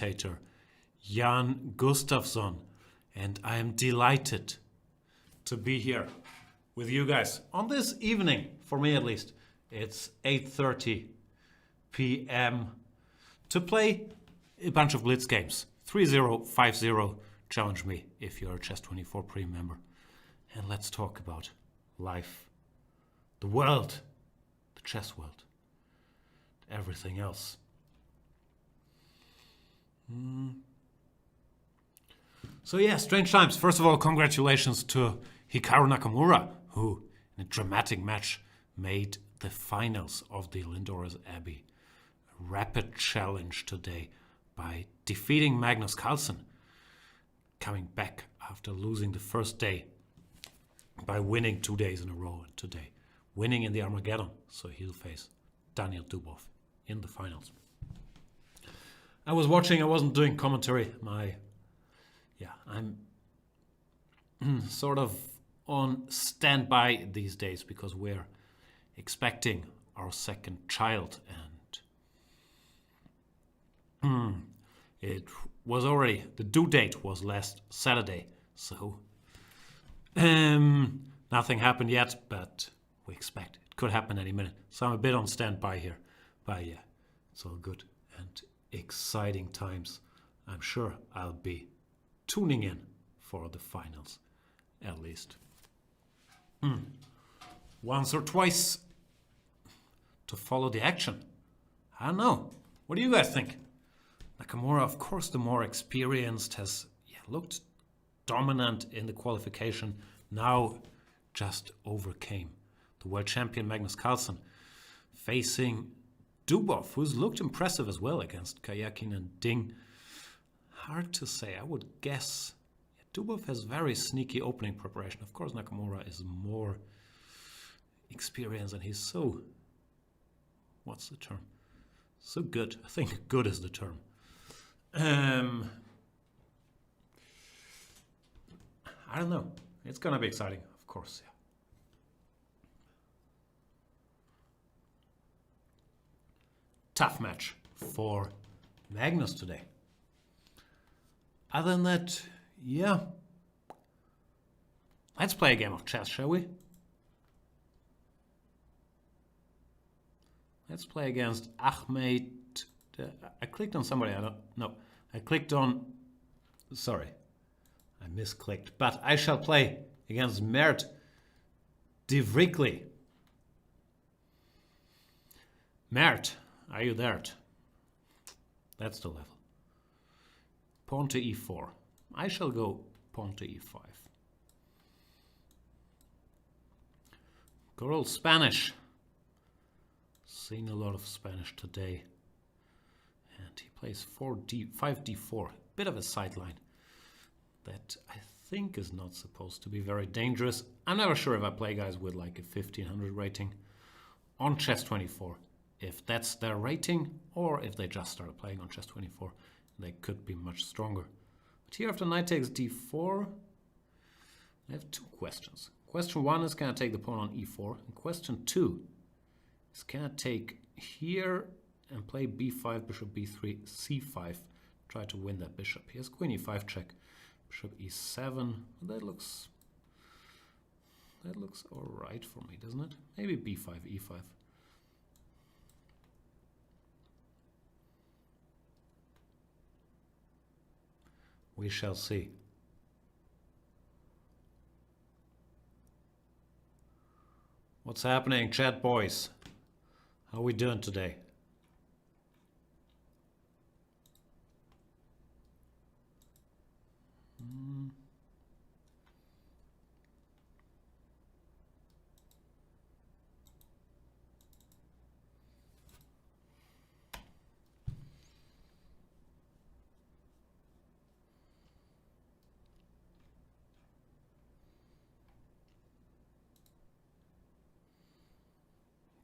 commentator Jan Gustafsson, and I am delighted to be here with you guys on this evening. For me at least, it's 8:30 p.m. to play a bunch of Blitz games. 3-0, 5-0. Challenge me if you're a Chess24 Premium member. And let's talk about life, the world, the chess world, everything else. So yeah, strange times. First of all, congratulations to Hikaru Nakamura, who in a dramatic match made the finals of the Lindora's Abbey. A rapid challenge today by defeating Magnus Carlsen, coming back after losing the first day by winning 2 days in a row, and today winning in the Armageddon. So he'll face Daniel Dubov in the finals. I was watching, I wasn't doing commentary. I'm sort of on standby these days because we're expecting our second child, and it was already, the due date was last Saturday, so nothing happened yet, but we expect it could happen any minute. So I'm a bit on standby here, but yeah, it's all good and exciting times. I'm sure I'll be tuning in for the finals, at least once or twice to follow the action. I don't know. What do you guys think? Nakamura, of course, the more experienced, has looked dominant in the qualification. Now just overcame the world champion Magnus Carlsen, facing Dubov, who's looked impressive as well against Karjakin and Ding. Hard to say. I would guess Dubov has very sneaky opening preparation. Of course, Nakamura is more experienced, and he's so, what's the term? So good. I think good is the term. I don't know. It's gonna be exciting, of course. Yeah. Tough match for Magnus today. Other than that, yeah. Let's play a game of chess, shall we? Let's play against Ahmed. I clicked on somebody. I don't know. I clicked on. Sorry, I misclicked. But I shall play against Mert Divrikli. Mert, are you there? That's the level. Pawn to e4. I shall go pawn to e5. Good old Spanish. Seeing a lot of Spanish today. And he plays 5d4. Bit of a sideline that I think is not supposed to be very dangerous. I'm never sure if I play guys with like a 1500 rating on Chess24. If that's their rating, or if they just started playing on Chess24. They could be much stronger. But here after knight takes d4, I have two questions. Question one is, can I take the pawn on e4? And question two is, can I take here and play b5, bishop b3, c5, try to win that bishop. Here's queen e5 check, bishop e7. That looks all right for me, doesn't it? Maybe b5, e5. We shall see. What's happening, chat boys? How are we doing today?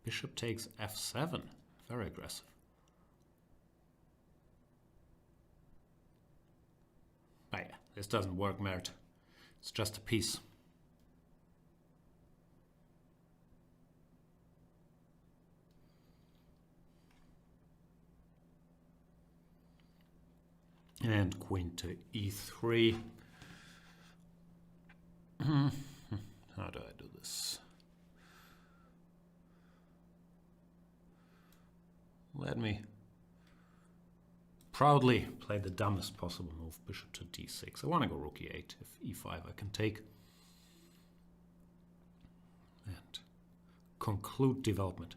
Bishop takes f7. Very aggressive. But yeah, this doesn't work, Mert. It's just a piece. And queen to e3. How do I do this? Let me proudly play the dumbest possible move, bishop to d6. I want to go rook e8. If e5 I can take. And conclude development.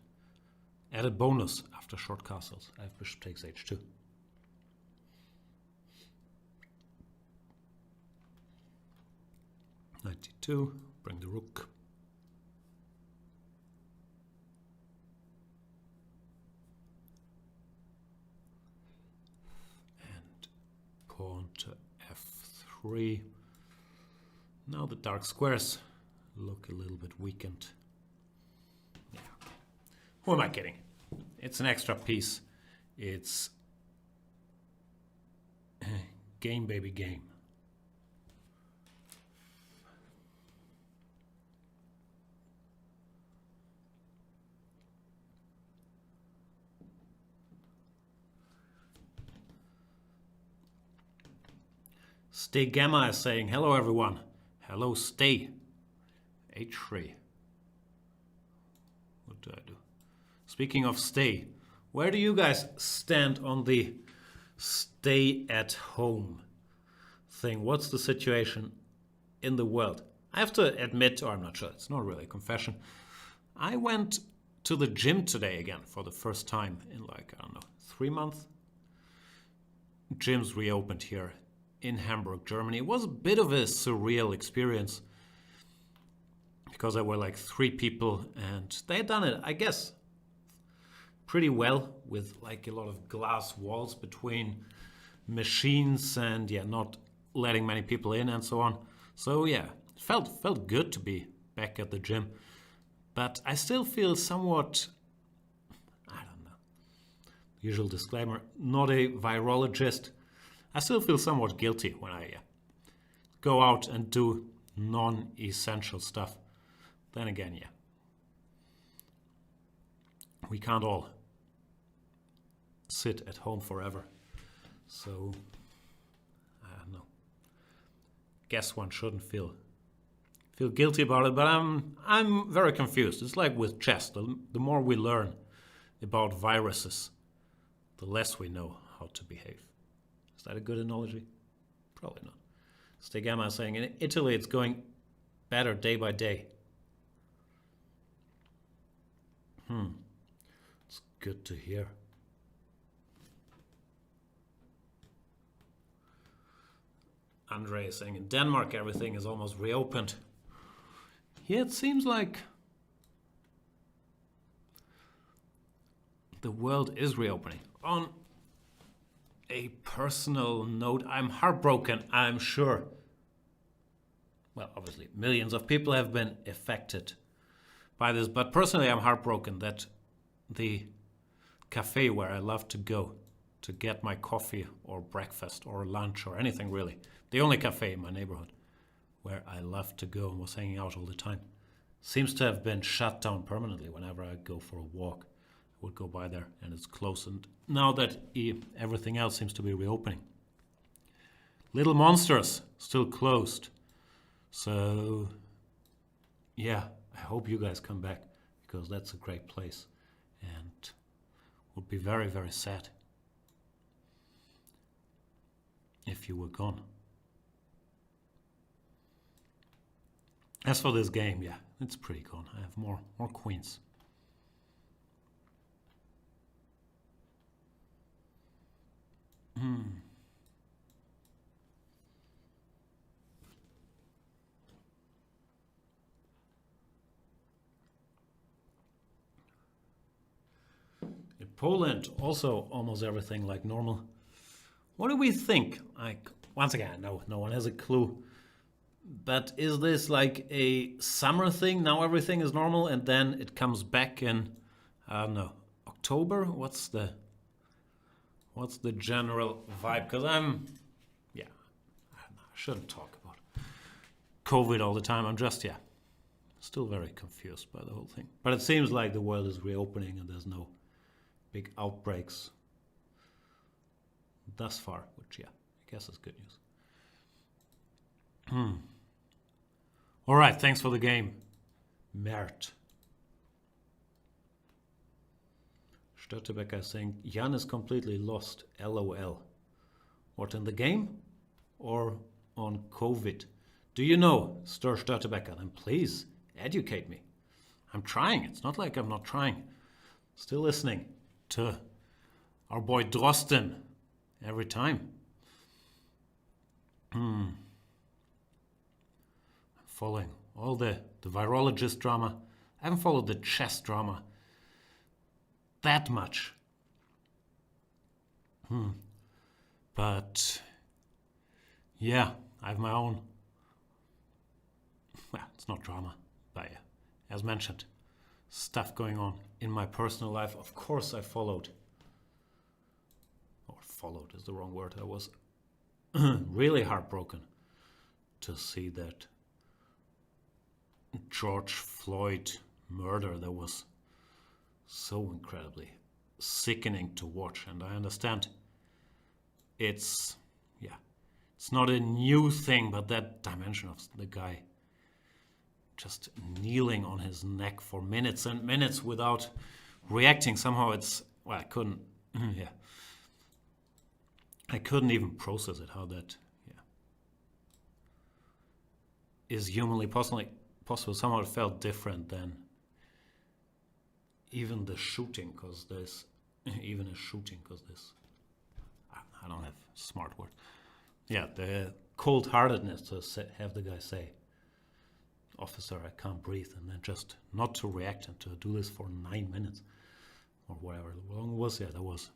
Added bonus after short castles. I have bishop takes h2. Knight d2, bring the rook. And pawn to f3. Now the dark squares look a little bit weakened. Yeah. Who am I kidding? It's an extra piece. It's game, baby, game. Stay Gamma is saying, hello everyone. Hello, stay. H3. What do I do? Speaking of stay, where do you guys stand on the stay at home thing? What's the situation in the world? I have to admit, or I'm not sure, it's not really a confession. I went to the gym today again for the first time in like, I don't know, 3 months. Gyms reopened here in Hamburg, Germany. It was a bit of a surreal experience because there were like 3 people and they had done it, I guess, pretty well with like a lot of glass walls between machines and yeah, not letting many people in and so on. So yeah, it felt good to be back at the gym, but I still feel somewhat, I don't know, usual disclaimer, not a virologist. I still feel somewhat guilty when I go out and do non-essential stuff. Then again, yeah, we can't all sit at home forever. So, I don't know. Guess one shouldn't feel guilty about it, but I'm very confused. It's like with chess. The more we learn about viruses, the less we know how to behave. Is that a good analogy? Probably not. Stegama is saying, in Italy it's going better day by day. It's good to hear. Andre is saying, in Denmark everything is almost reopened. Yeah, it seems like the world is reopening. On a personal note, I'm heartbroken, I'm sure. Well, obviously, millions of people have been affected by this, but personally, I'm heartbroken that the cafe where I love to go to get my coffee or breakfast or lunch or anything really, the only cafe in my neighborhood where I love to go and was hanging out all the time, seems to have been shut down permanently. Whenever I go for a walk, I would go by there and it's closed. And now that everything else seems to be reopening, Little Monsters still closed. So yeah, I hope you guys come back because that's a great place and would be very, very sad if you were gone. As for this game, yeah, it's pretty gone. I have more queens. In Poland, also almost everything like normal. What do we think? Like, once again, no one has a clue. But is this like a summer thing? Now everything is normal and then it comes back in, I don't know, October? What's the general vibe? Because I shouldn't talk about COVID all the time. I'm just, still very confused by the whole thing. But it seems like the world is reopening and there's no big outbreaks thus far, which, guess it's good news. All right, thanks for the game, Mert. Störtebecker is saying, Jan is completely lost, LOL. What, in the game? Or on COVID? Do you know, Störtebecker? Then please, educate me. I'm trying. It's not like I'm not trying. Still listening to our boy Drosten every time. I'm following all the virologist drama. I haven't followed the chess drama that much. But yeah, I have my own, well, it's not drama, but yeah, as mentioned, stuff going on in my personal life. Of course I followed is the wrong word. I was really heartbroken to see that George Floyd murder that was so incredibly sickening to watch. And I understand it's not a new thing, but that dimension of the guy just kneeling on his neck for minutes and minutes without reacting. Somehow I couldn't, I couldn't even process it, how that is humanly possible. Somehow it felt different than even the shooting, because there's even a shooting, because this, I don't have smart word. Yeah, the cold-heartedness to have the guy say, officer, I can't breathe, and then just not to react and to do this for 9 minutes or whatever long it was. Yeah, that was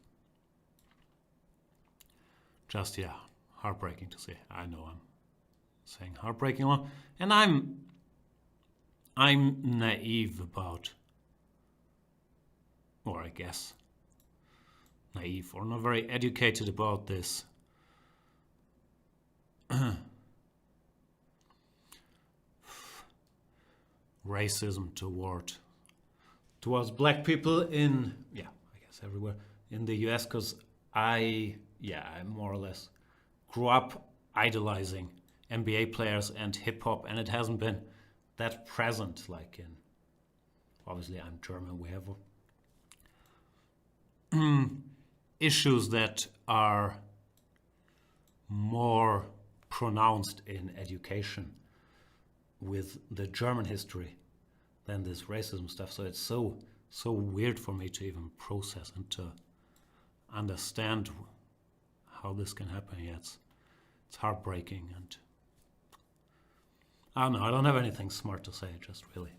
just, heartbreaking to see. I know I'm saying heartbreaking a lot, and I'm naive about, or I guess naive or not very educated about this racism towards black people in, I guess everywhere in the US, because I more or less grew up idolizing NBA players and hip-hop, and it hasn't been that present like in, obviously I'm German, we have issues that are more pronounced in education with the German history than this racism stuff. So it's so weird for me to even process and to understand how this can happen. Yeah, it's heartbreaking, and I don't know. I don't have anything smart to say. I just really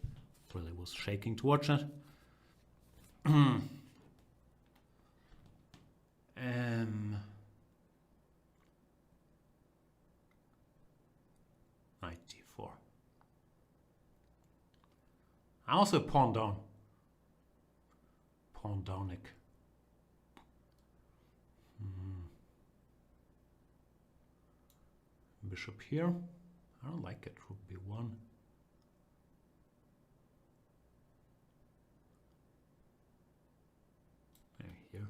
was shaking to watch it. 94. I also pawn down. Pawn downick. Bishop here. I don't like it. Rook b1. Maybe here.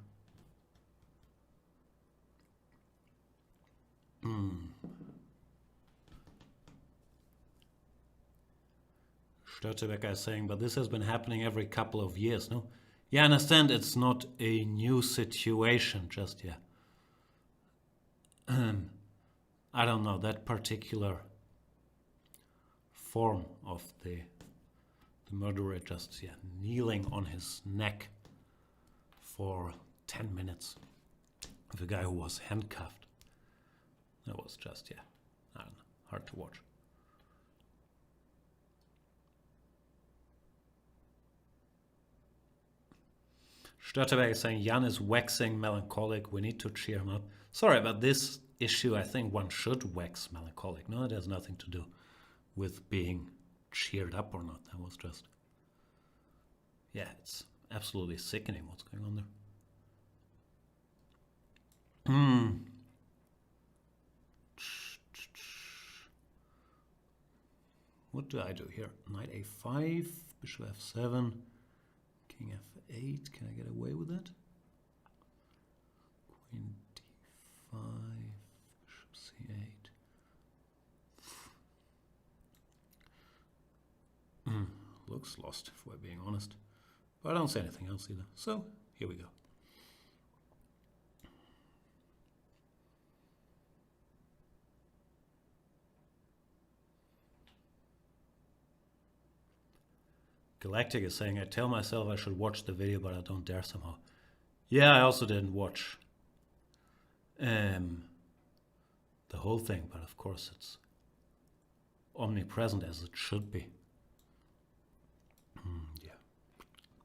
Störtebecker is saying, but this has been happening every couple of years, no? Yeah, I understand it's not a new situation, just, I don't know, that particular form of the murderer just, kneeling on his neck for 10 minutes with a guy who was handcuffed. That was just, I don't know, hard to watch. Störtebeck is saying, Jan is waxing melancholic. We need to cheer him up. Sorry, but this issue, I think one should wax melancholic. No, it has nothing to do with being cheered up or not. That was just, it's absolutely sickening what's going on there. What do I do here? Knight a5, bishop f7, king f8. Can I get away with that? Queen d5, looks lost, if we're being honest. But I don't say anything else either. So, here we go. Galactic is saying, I tell myself I should watch the video, but I don't dare somehow. Yeah, I also didn't watch the whole thing, but of course it's omnipresent as it should be. Yeah.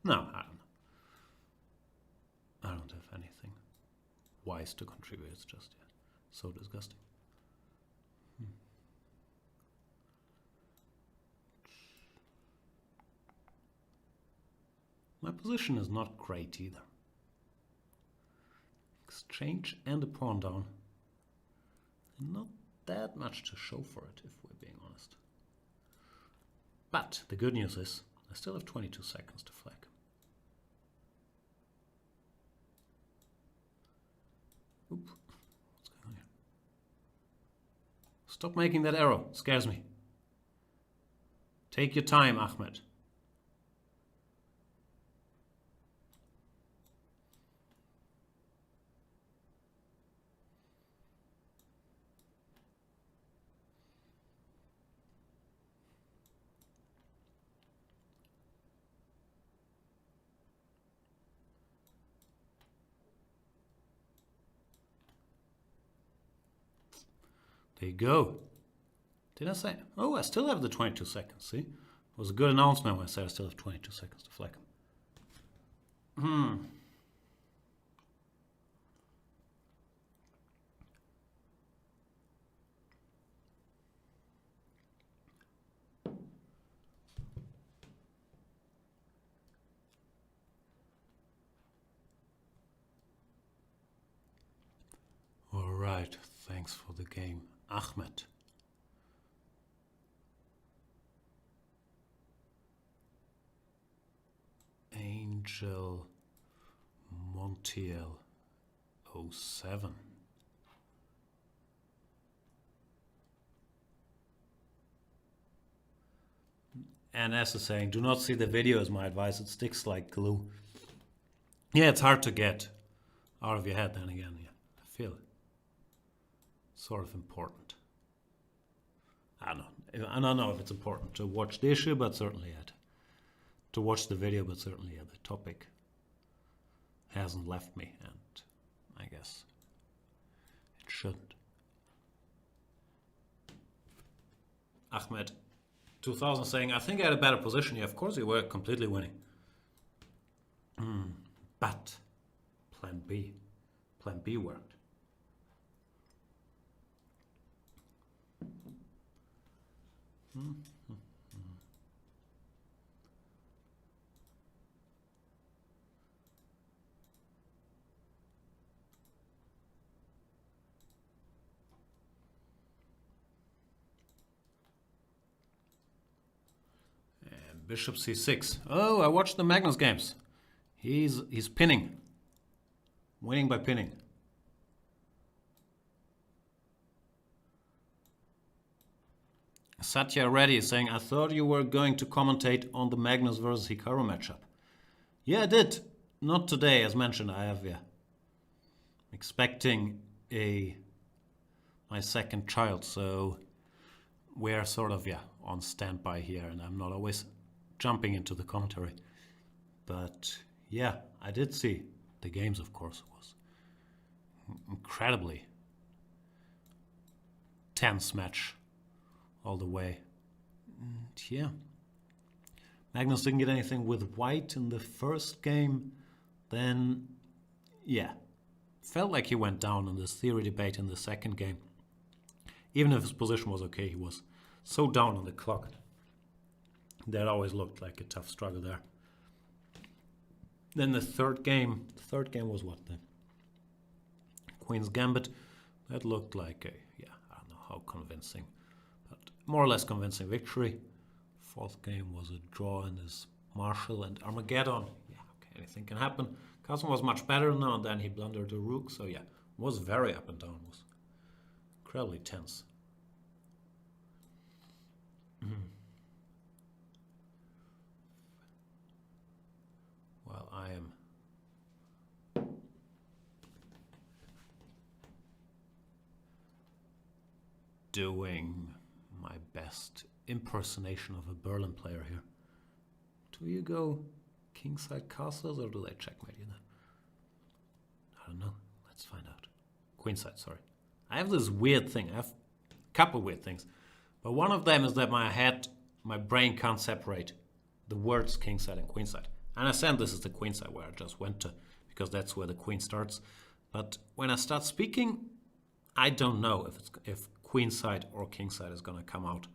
No, I don't know. I don't have anything wise to contribute. It's just so disgusting. My position is not great either. Exchange and a pawn down. And not that much to show for it, if we're being honest. But the good news is, I still have 22 seconds to flag. Oop. What's going on here? Stop making that arrow. It scares me. Take your time, Ahmed. There you go. Did I say? Oh, I still have the 22 seconds, see? It was a good announcement when I said I still have 22 seconds to flag him. All right, thanks for the game, Ahmed. Angel Montiel 07. And as is saying, do not see the video as my advice, it sticks like glue. Yeah, it's hard to get out of your head then again, yeah. I feel it. Sort of important. I don't know if it's important to watch the issue, but certainly to watch the video, but certainly the topic hasn't left me, and I guess it shouldn't. Ahmed 2000 saying, I think I had a better position here. Of course you were completely winning. But Plan B worked. Bishop c6. Oh, I watched the Magnus games. He's pinning. Winning by pinning. Satya Reddy is saying, I thought you were going to commentate on the Magnus versus Hikaru matchup. Yeah, I did. Not today, as mentioned. I have, expecting my second child, so we're sort of, on standby here, and I'm not always jumping into the commentary. But yeah, I did see the games, of course. It was incredibly tense match all the way. And yeah, Magnus didn't get anything with white in the first game. Then, felt like he went down in this theory debate in the second game. Even if his position was okay, he was so down on the clock. That always looked like a tough struggle there. Then the third game was what then? Queen's Gambit. That looked like I don't know how convincing, but more or less convincing victory. Fourth game was a draw in this Marshall and Armageddon. Yeah, okay, anything can happen. Carlsen was much better now, and then he blundered the rook. So was very up and down. Was incredibly tense. doing my best impersonation of a Berlin player here. Do you go kingside castles or do they checkmate you? I don't know. Let's find out. Queenside, sorry. I have this weird thing. I have a couple weird things. But one of them is that my brain can't separate the words kingside and queenside. I understand this is the queenside where I just went to, because that's where the queen starts. But when I start speaking, I don't know if queenside or kingside is going to come out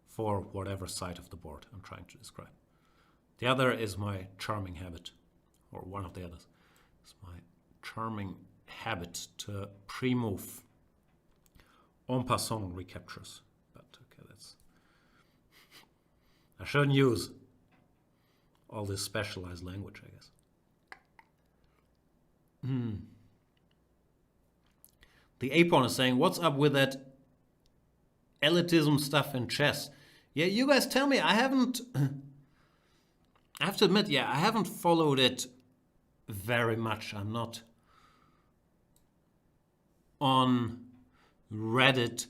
for whatever side of the board I'm trying to describe. The other is my charming habit, or one of the others. It's my charming habit to pre-move en passant recaptures. But okay, that's... I shouldn't use all this specialized language, I guess. The Apon is saying, what's up with that elitism stuff in chess? Yeah, you guys tell me. I haven't... I have to admit, I haven't followed it very much. I'm not on Reddit.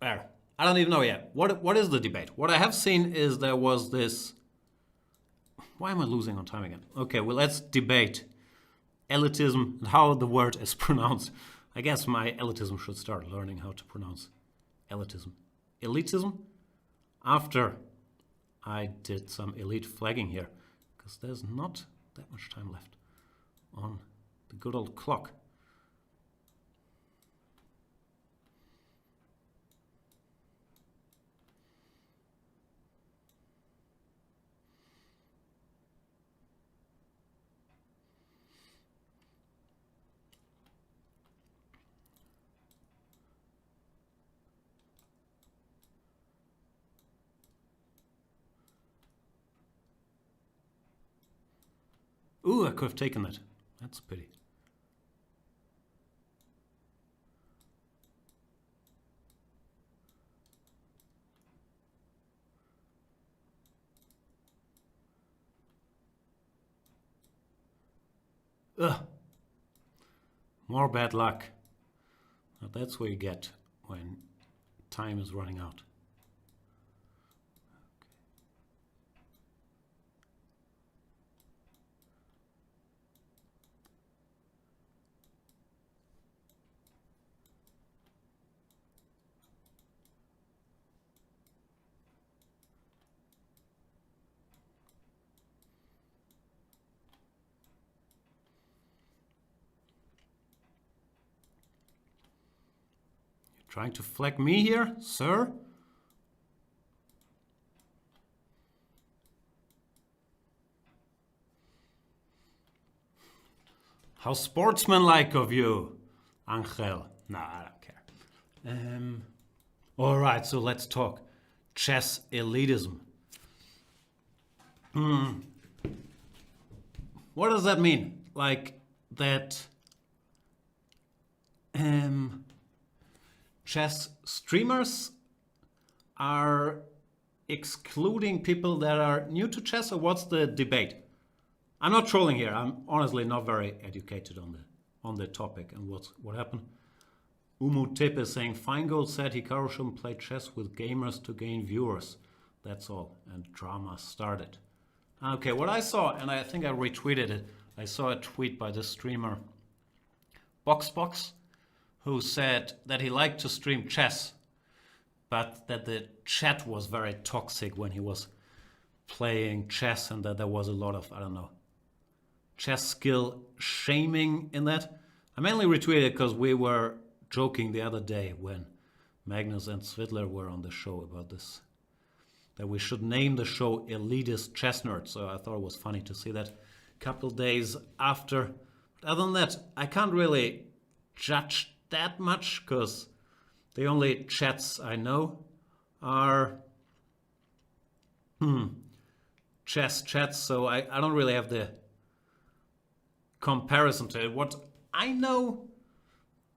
I don't even know yet. What is the debate? What I have seen is there was this... Why am I losing on time again? Okay, well, let's debate elitism and how the word is pronounced. I guess my elitism should start learning how to pronounce elitism. Elitism? After I did some elite flagging here, because there's not that much time left on the good old clock. Ooh, I could have taken that. That's a pity. Ugh. More bad luck. Now that's what you get when time is running out. Trying to flag me here, sir? How sportsmanlike of you, Angel. Nah, I don't care. All right, so let's talk chess elitism. What does that mean? Like that chess streamers are excluding people that are new to chess, or what's the debate? I'm not trolling here. I'm honestly not very educated on the topic and what happened. Umu Tip is saying Feingold said Hikaru shouldn't play chess with gamers to gain viewers. That's all. And drama started. Okay, what I saw, and I think I retweeted it, I saw a tweet by the streamer BoxBox, who said that he liked to stream chess, but that the chat was very toxic when he was playing chess, and that there was a lot of, I don't know, chess skill shaming in that. I mainly retweeted because we were joking the other day when Magnus and Svidler were on the show about this, that we should name the show Elitist Chess Nerd. So I thought it was funny to see that a couple days after. But other than that, I can't really judge that much because the only chats I know are chess chats, so I don't really have the comparison to it. What I know,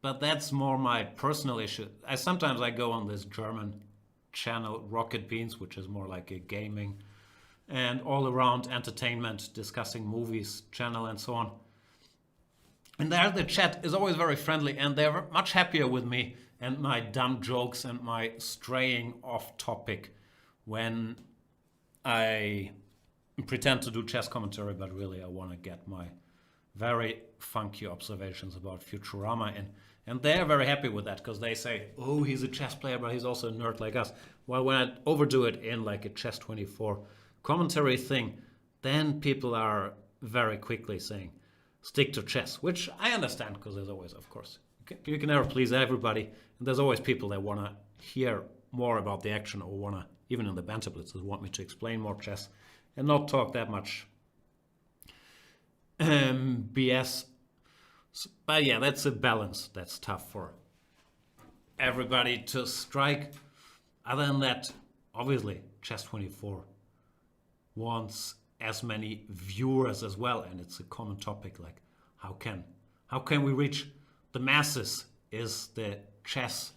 but that's more my personal issue. Sometimes I go on this German channel Rocket Beans, which is more like a gaming and all around entertainment, discussing movies channel and so on. And there the chat is always very friendly, and they're much happier with me and my dumb jokes and my straying off topic when I pretend to do chess commentary, but really I want to get my very funky observations about Futurama in. And they're very happy with that because they say, oh, he's a chess player, but he's also a nerd like us. While when I overdo it in like a Chess 24 commentary thing, then people are very quickly saying, stick to chess, which I understand because there's always, of course, you can never please everybody. And there's always people that want to hear more about the action or want to, even in the Banter Blitz, want me to explain more chess and not talk that much BS. But yeah, that's a balance that's tough for everybody to strike. Other than that, obviously, Chess 24 wants as many viewers as well, and it's a common topic. Like, how can we reach the masses? Is the chess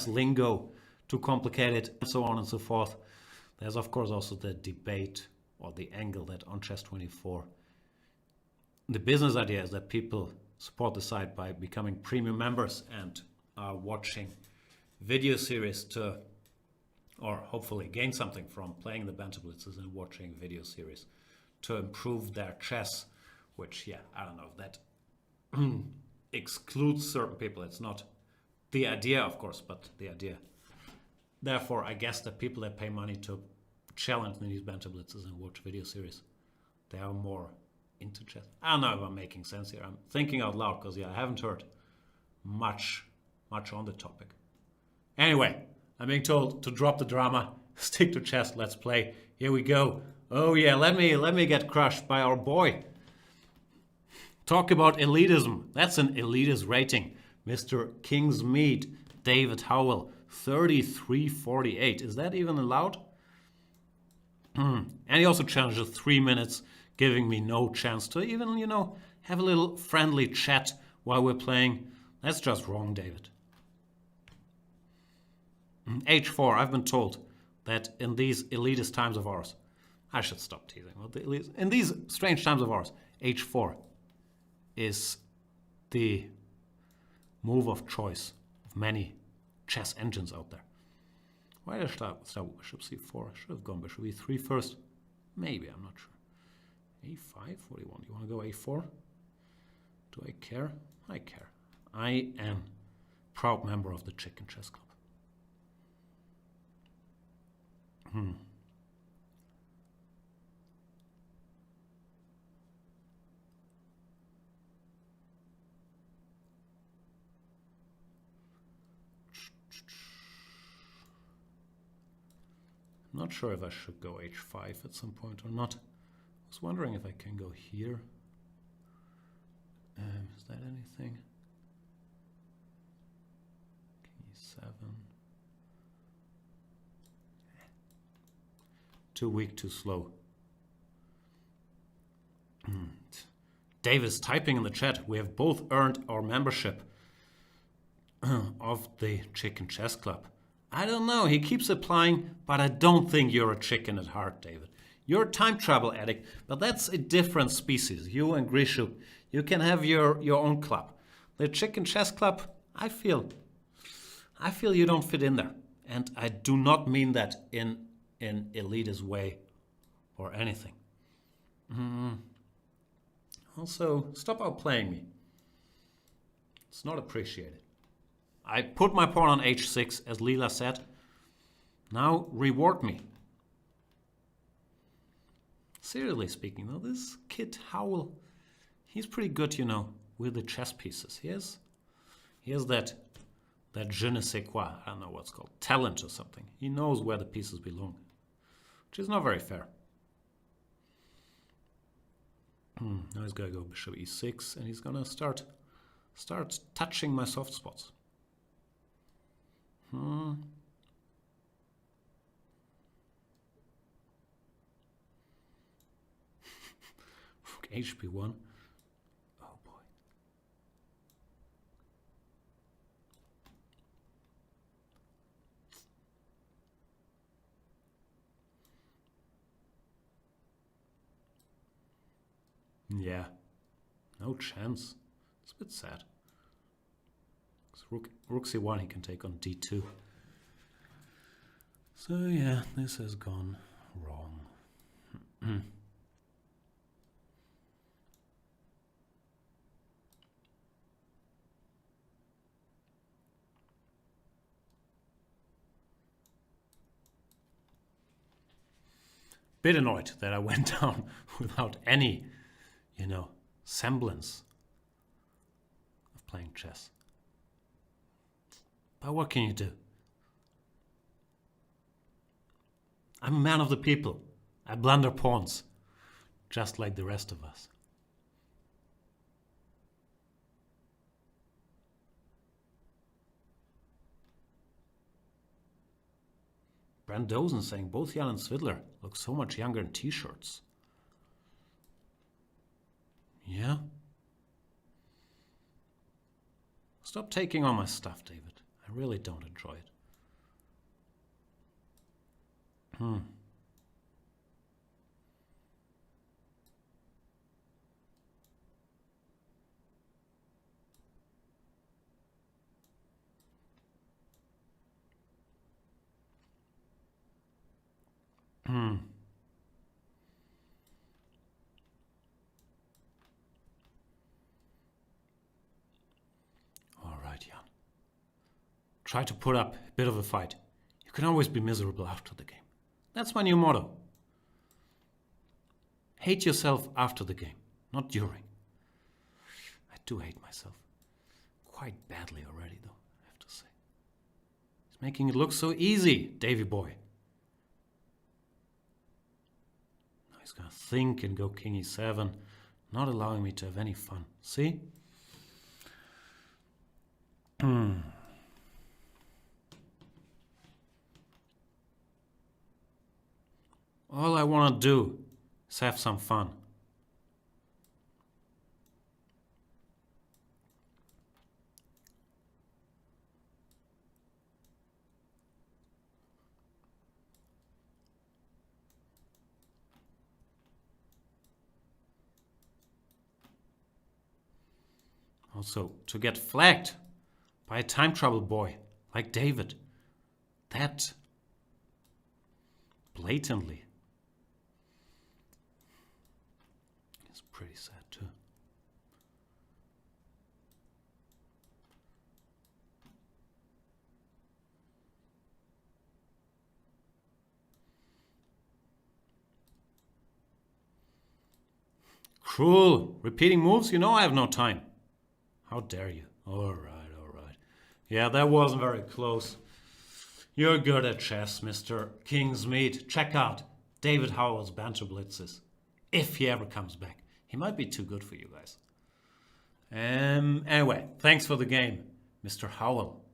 lingo too complicated, and so on and so forth? There's of course also the debate or the angle that on Chess 24, the business idea is that people support the site by becoming premium members and watching video series to, or hopefully gain something from playing the Banter Blitzes and watching video series to improve their chess, which, yeah, I don't know, that excludes certain people. It's not the idea, of course, but the idea. Therefore, I guess the people that pay money to challenge in these Banter Blitzes and watch video series, they are more into chess. I don't know if I'm making sense here. I'm thinking out loud because, yeah, I haven't heard much on the topic. Anyway, I'm being told to drop the drama, stick to chess, let's play. Here we go. Oh yeah, let me get crushed by our boy. Talk about elitism. That's an elitist rating. Mr. Kingsmead, David Howell, 33.48. Is that even allowed? And he also challenges 3 minutes, giving me no chance to even, have a little friendly chat while we're playing. That's just wrong, David. H4, I've been told that in these elitist times of ours, I should stop teasing. In these strange times of ours, H4 is the move of choice of many chess engines out there. Why did I start with Bishop C4? I should have gone Bishop E3 first. Maybe, I'm not sure. A5, 41. You want to go A4? Do I care? I care. I am a proud member of the Chicken Chess Club. I'm not sure if I should go H5 at some point or not. I was wondering if I can go here. Is that anything? King E7. Too weak, too slow. Dave is typing in the chat. We have both earned our membership of the Chicken Chess Club. I don't know. He keeps applying, but I don't think you're a chicken at heart, David. You're a time travel addict, but that's a different species. You and Grishu, you can have your own club. The Chicken Chess Club, I feel you don't fit in there. And I do not mean that in an elitist way or anything. Also, stop outplaying me. It's not appreciated. I put my pawn on H6, as Leela said. Now reward me. Seriously speaking, though, this kid Howell, he's pretty good, with the chess pieces. He has that je ne sais quoi, I don't know what's called, talent or something. He knows where the pieces belong, which is not very fair. Now he's gonna go Bishop E6, and he's gonna start touching my soft spots. HP1. Oh boy. Yeah. No chance. It's a bit sad. Rook c1 he can take on d2. So yeah, this has gone wrong. Bit annoyed that I went down without any, semblance of playing chess. But what can you do? I'm a man of the people. I blunder pawns, just like the rest of us. Brand Dozen saying both Jan and Svidler look so much younger in t-shirts. Yeah? Stop taking all my stuff, David. I really don't enjoy it. All right, Jan. Try to put up a bit of a fight. You can always be miserable after the game. That's my new motto. Hate yourself after the game, not during. I do hate myself. Quite badly already, though, I have to say. He's making it look so easy, Davy boy. Now he's gonna think and go king e7, not allowing me to have any fun. See? All I want to do is have some fun. Also, to get flagged by a time trouble boy like David, that blatantly is pretty sad too. Cruel. Repeating moves? You know I have no time. How dare you? All right. Yeah, that wasn't very close. You're good at chess, Mr. Kingsmead. Check out David Howell's Banter Blitzes. If he ever comes back. He might be too good for you guys. Anyway, thanks for the game, Mr. Howell.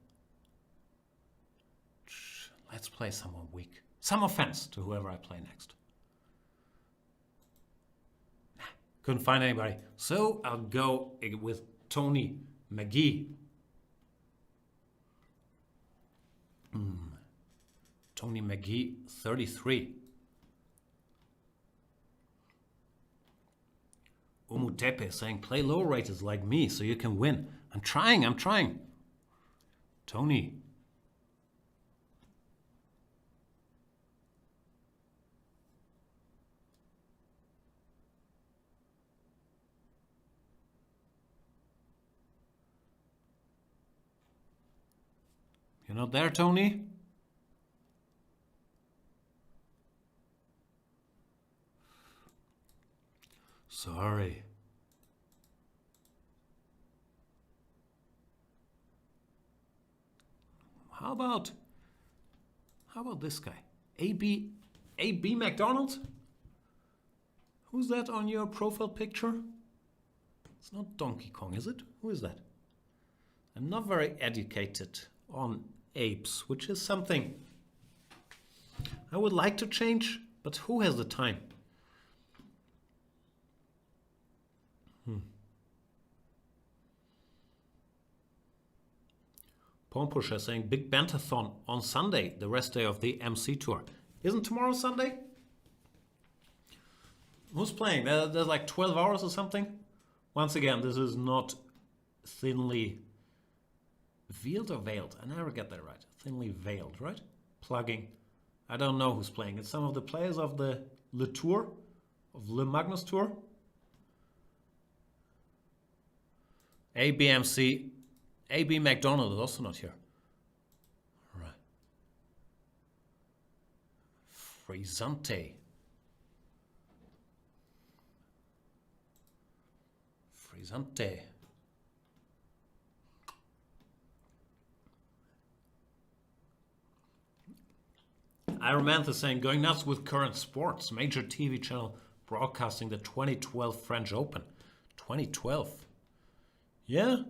Let's play someone weak. Some offense to whoever I play next. Couldn't find anybody. So I'll go with Tony McGee. Tony McGee, 33. Umutepe saying, play low raters like me so you can win. I'm trying. Tony. You're not there, Tony? Sorry. How about this guy? AB McDonald? Who's that on your profile picture? It's not Donkey Kong, is it? Who is that? I'm not very educated on apes, which is something I would like to change, but who has the time? Pawn Pusher saying big Bantathon on Sunday, the rest day of the MC tour. Isn't tomorrow Sunday? Who's playing? There's like 12 hours or something. Once again, this is not thinly veiled or veiled? I never get that right. Thinly veiled, right? Plugging. I don't know who's playing. It's some of the players of the Le Tour, of Le Magnus Tour. ABMC. AB McDonald is also not here. All right. Frisante. Frisante. Ironmantha saying, going nuts with current sports. Major TV channel broadcasting the 2012 French Open. 2012. Yeah.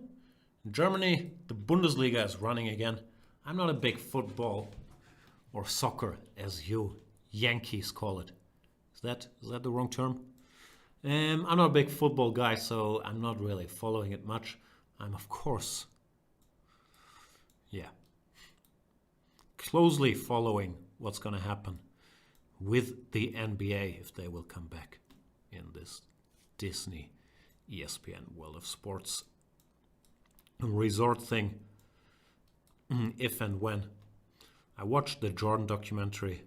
In Germany, the Bundesliga is running again. I'm not a big football or soccer, as you Yankees call it. Is that the wrong term? I'm not a big football guy, so I'm not really following it much. I'm, of course, closely following what's going to happen with the NBA if they will come back in this Disney ESPN World of Sports resort thing, if and when. I watched the Jordan documentary,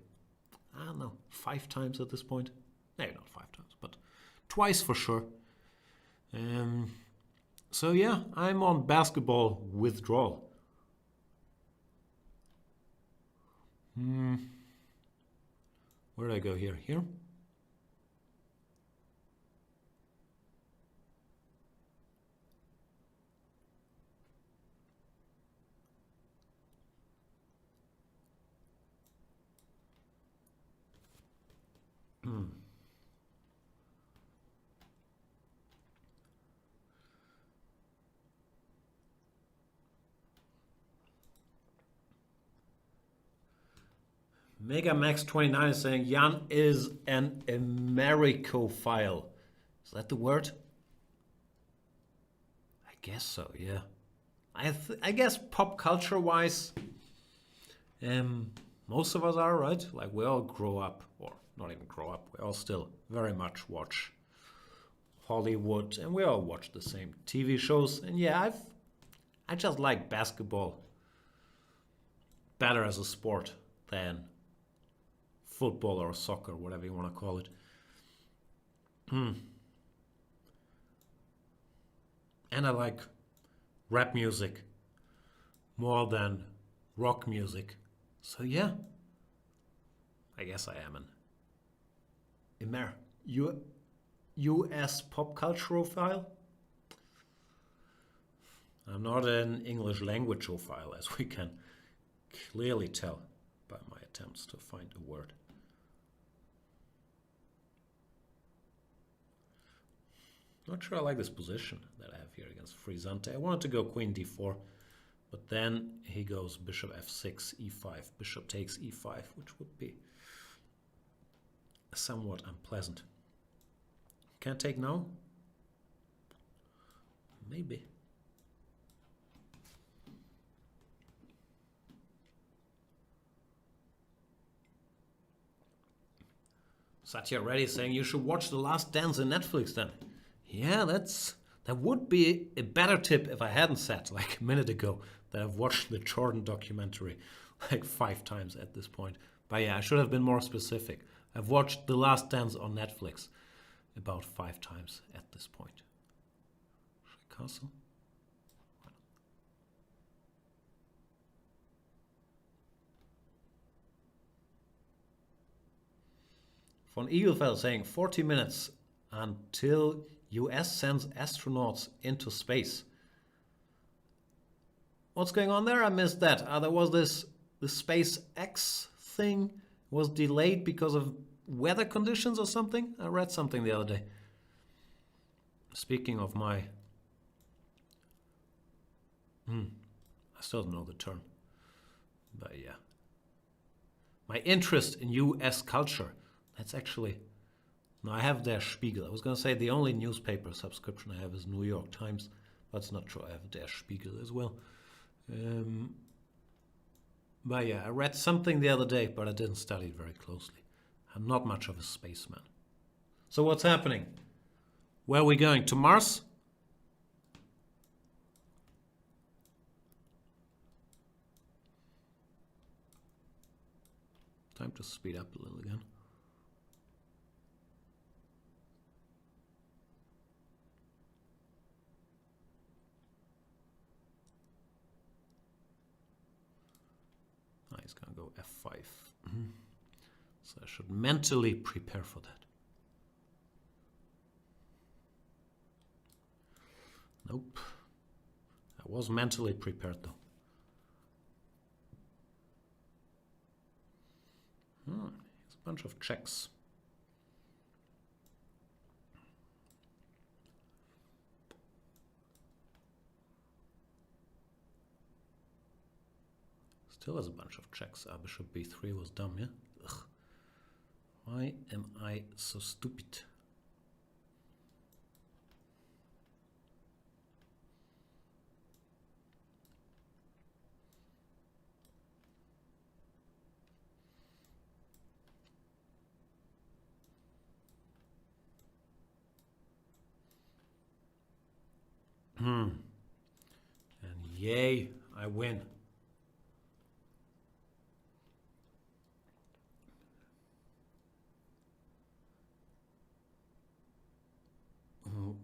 I don't know, 5 times at this point. Maybe not 5 times, but twice for sure. So yeah, I'm on basketball withdrawal. Where did I go here? Here? MegaMax29 is saying Jan is an Americophile. Is that the word? I guess so, yeah. I guess pop culture wise, most of us are, right? Like we all grow up, or not even grow up, we all still very much watch Hollywood, and we all watch the same TV shows. And yeah, I just like basketball better as a sport than football or soccer, whatever you want to call it. And I like rap music more than rock music. So yeah, I guess I am an US pop culturophile. I'm not an English languageophile, as we can clearly tell by my attempts to find a word. Not sure I like this position that I have here against Frisante. I wanted to go queen d4, but then he goes bishop f6, e5. Bishop takes e5, which would be somewhat unpleasant. Can't take now? Maybe. Satya Reddy saying you should watch The Last Dance on Netflix then. Yeah, that would be a better tip if I hadn't said like a minute ago that I've watched the Jordan documentary like 5 times at this point. But yeah, I should have been more specific. I've watched The Last Dance on Netflix about 5 times at this point. Should I castle? Von Eaglefeld saying 40 minutes until US sends astronauts into space. What's going on there? I missed that. There was the SpaceX thing was delayed because of weather conditions or something. I read something the other day. Speaking of my... I still don't know the term. But yeah. My interest in US culture. That's actually... No, I have Der Spiegel. I was going to say the only newspaper subscription I have is New York Times. That's not true. I have Der Spiegel as well. But yeah, I read something the other day, but I didn't study it very closely. I'm not much of a spaceman. So what's happening? Where are we going? To Mars? Time to speed up a little again. He's gonna go f5. So I should mentally prepare for that. Nope. I was mentally prepared though. Here's a bunch of checks. Still has a bunch of checks. Bishop b3 was dumb, yeah? Ugh. Why am I so stupid? And yay, I win.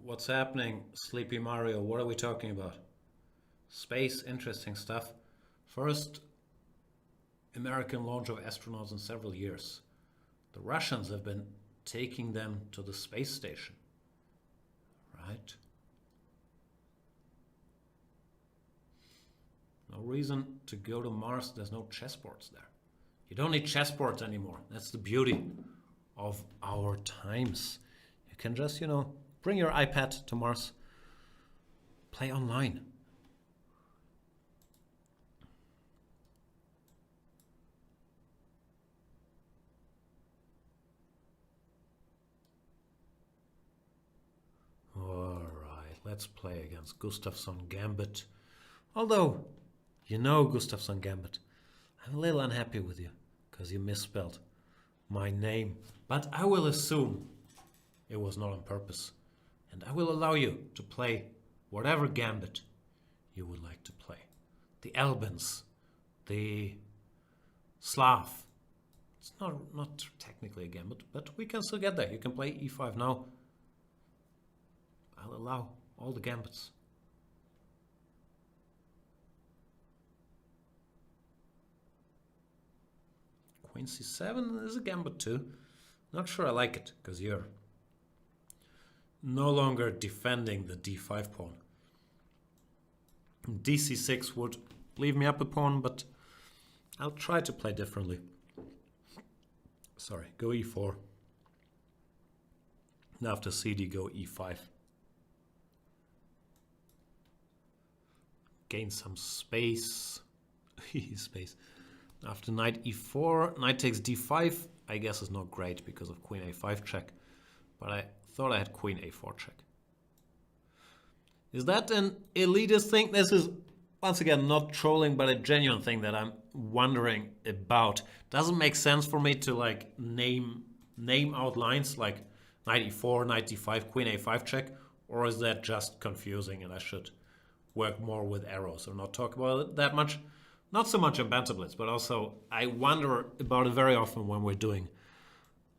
What's happening, Sleepy Mario? What are we talking about? Space, interesting stuff. First American launch of astronauts in several years. The Russians have been taking them to the space station, right? No reason to go to Mars. There's no chessboards there. You don't need chessboards anymore. That's the beauty of our times. You can just, you know, bring your iPad to Mars, play online. All right, let's play against Gustafsson Gambit. Although, you know, Gustafsson Gambit, I'm a little unhappy with you because you misspelled my name. But I will assume it was not on purpose. And I will allow you to play whatever gambit you would like to play. The Albans, the Slav. It's not technically a gambit, but we can still get there. You can play e5 now. I'll allow all the gambits. Queen c7 is a gambit too. Not sure I like it, because you're no longer defending the d5 pawn. dc6 would leave me up a pawn, but I'll try to play differently. Sorry, go e4. And after cd, go e5. Gain some space. Space. After knight e4, knight takes d5, I guess is not great because of queen a5 check. But I thought I had queen a4 check. Is that an elitist thing? This is, once again, not trolling, but a genuine thing that I'm wondering about. Doesn't make sense for me to like name out lines like knight e4, knight d5, queen a5 check, or is that just confusing and I should work more with arrows or not talk about it that much? Not so much on Banter Blitz, but also I wonder about it very often when we're doing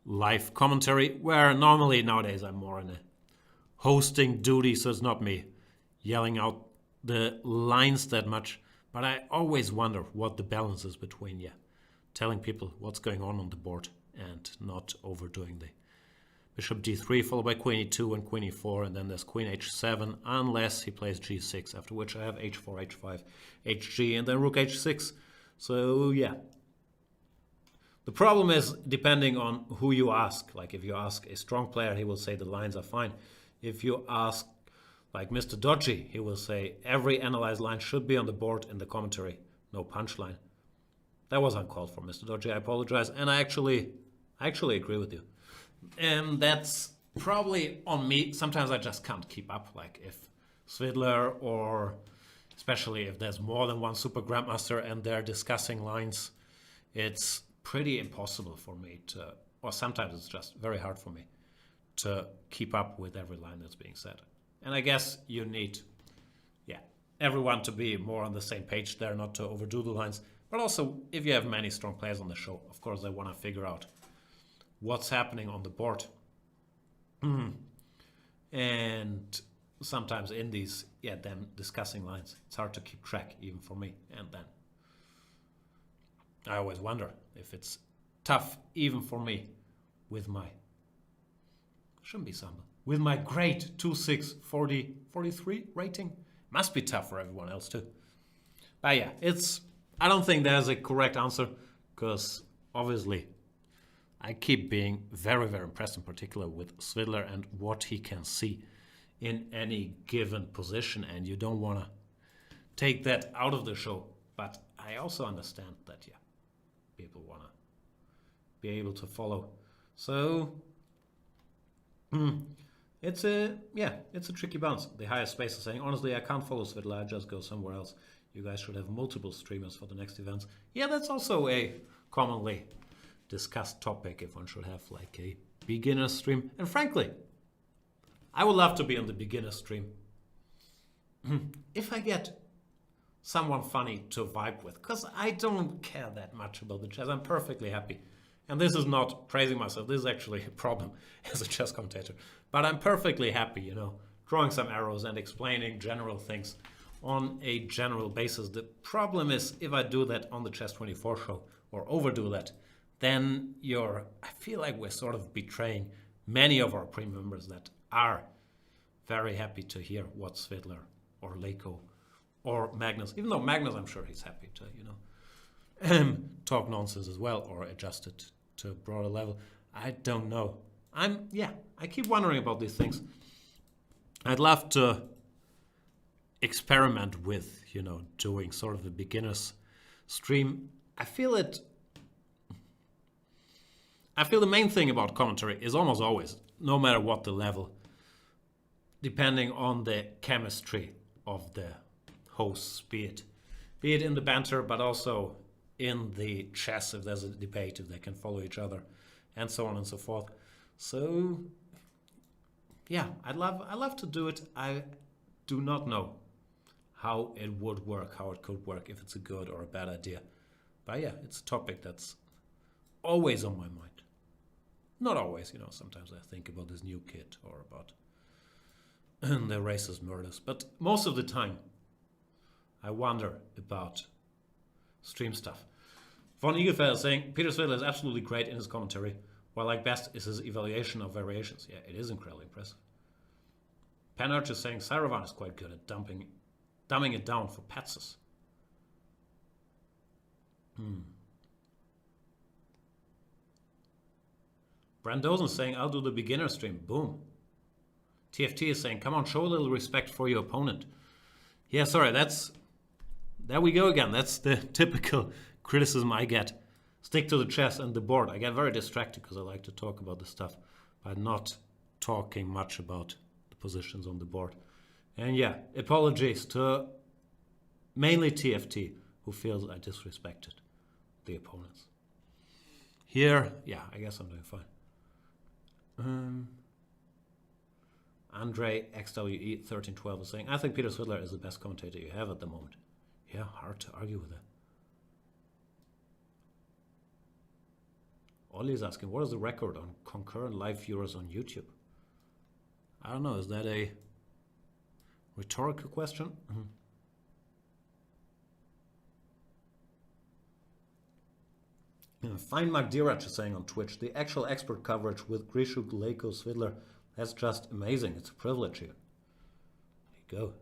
live commentary, where normally nowadays I'm more in a hosting duty, so it's not me yelling out the lines that much. But I always wonder what the balance is between, telling people what's going on the board and not overdoing the bishop d3 followed by queen e2 and queen e4, and then there's queen h7 unless he plays g6, after which I have h4, h5, hg, and then rook h6. So yeah. The problem is, depending on who you ask, like if you ask a strong player, he will say the lines are fine. If you ask like Mr. Dodgy, he will say every analyzed line should be on the board in the commentary, no punchline. That was uncalled for, Mr. Dodgy, I apologize, and I actually agree with you. And that's probably on me. Sometimes I just can't keep up. Like if Svidler, or especially if there's more than one Super Grandmaster and they're discussing lines, it's pretty impossible for me to, or sometimes it's just very hard for me to keep up with every line that's being said. And I guess you need, everyone to be more on the same page there, not to overdo the lines. But also, if you have many strong players on the show, of course, they want to figure out what's happening on the board. And sometimes in these, them discussing lines, it's hard to keep track, even for me. And then I always wonder if it's tough, even for me, with my, shouldn't be sample, with my great 2.6 40 43 rating. Must be tough for everyone else too. But yeah, I don't think there's a correct answer, because obviously I keep being very, very impressed, in particular with Svidler and what he can see in any given position, and you don't want to take that out of the show. But I also understand that, people want to be able to follow. So it's a tricky balance. The highest space is saying, honestly, I can't follow Svidler, I just go somewhere else. You guys should have multiple streamers for the next events. Yeah, that's also a commonly discussed topic, if one should have like a beginner stream. And frankly, I would love to be on the beginner stream. If I get someone funny to vibe with, because I don't care that much about the chess. I'm perfectly happy. And this is not praising myself. This is actually a problem as a chess commentator. But I'm perfectly happy, drawing some arrows and explaining general things on a general basis. The problem is, if I do that on the Chess24 show or overdo that, then I feel like we're sort of betraying many of our premium members that are very happy to hear what Svidler or Leko or Magnus, even though Magnus, I'm sure he's happy to, talk nonsense as well, or adjust it to a broader level. I don't know. I keep wondering about these things. I'd love to experiment with, doing sort of a beginner's stream. I feel the main thing about commentary is almost always, no matter what the level, depending on the chemistry of the hosts, be it in the banter, but also in the chess, if there's a debate, if they can follow each other, and so on and so forth. So, I'd love to do it. I do not know how it would work, how it could work, if it's a good or a bad idea. But it's a topic that's always on my mind. Not always, sometimes I think about this new kid or about the racist murders. But most of the time, I wonder about stream stuff. Von Egelfeld is saying, Peter Svidler is absolutely great in his commentary. What I like best is his evaluation of variations. Yeah, it is incredibly impressive. Panurch is saying, Sairavan is quite good at dumbing it down for Patses. Brandosen is saying, I'll do the beginner stream. Boom. TFT is saying, come on, show a little respect for your opponent. Yeah, sorry, there we go again. That's the typical criticism I get. Stick to the chess and the board. I get very distracted because I like to talk about this stuff, but not talking much about the positions on the board. And apologies to mainly TFT, who feels I disrespected the opponents. Here, I guess I'm doing fine. Andre XWE1312 is saying, I think Peter Svidler is the best commentator you have at the moment. Yeah, hard to argue with that. Ollie is asking, what is the record on concurrent live viewers on YouTube? I don't know, is that a rhetorical question? Fine Magdiraj is saying on Twitch, the actual expert coverage with Grishuk, Leko, Svidler, that's just amazing. It's a privilege here. There you go.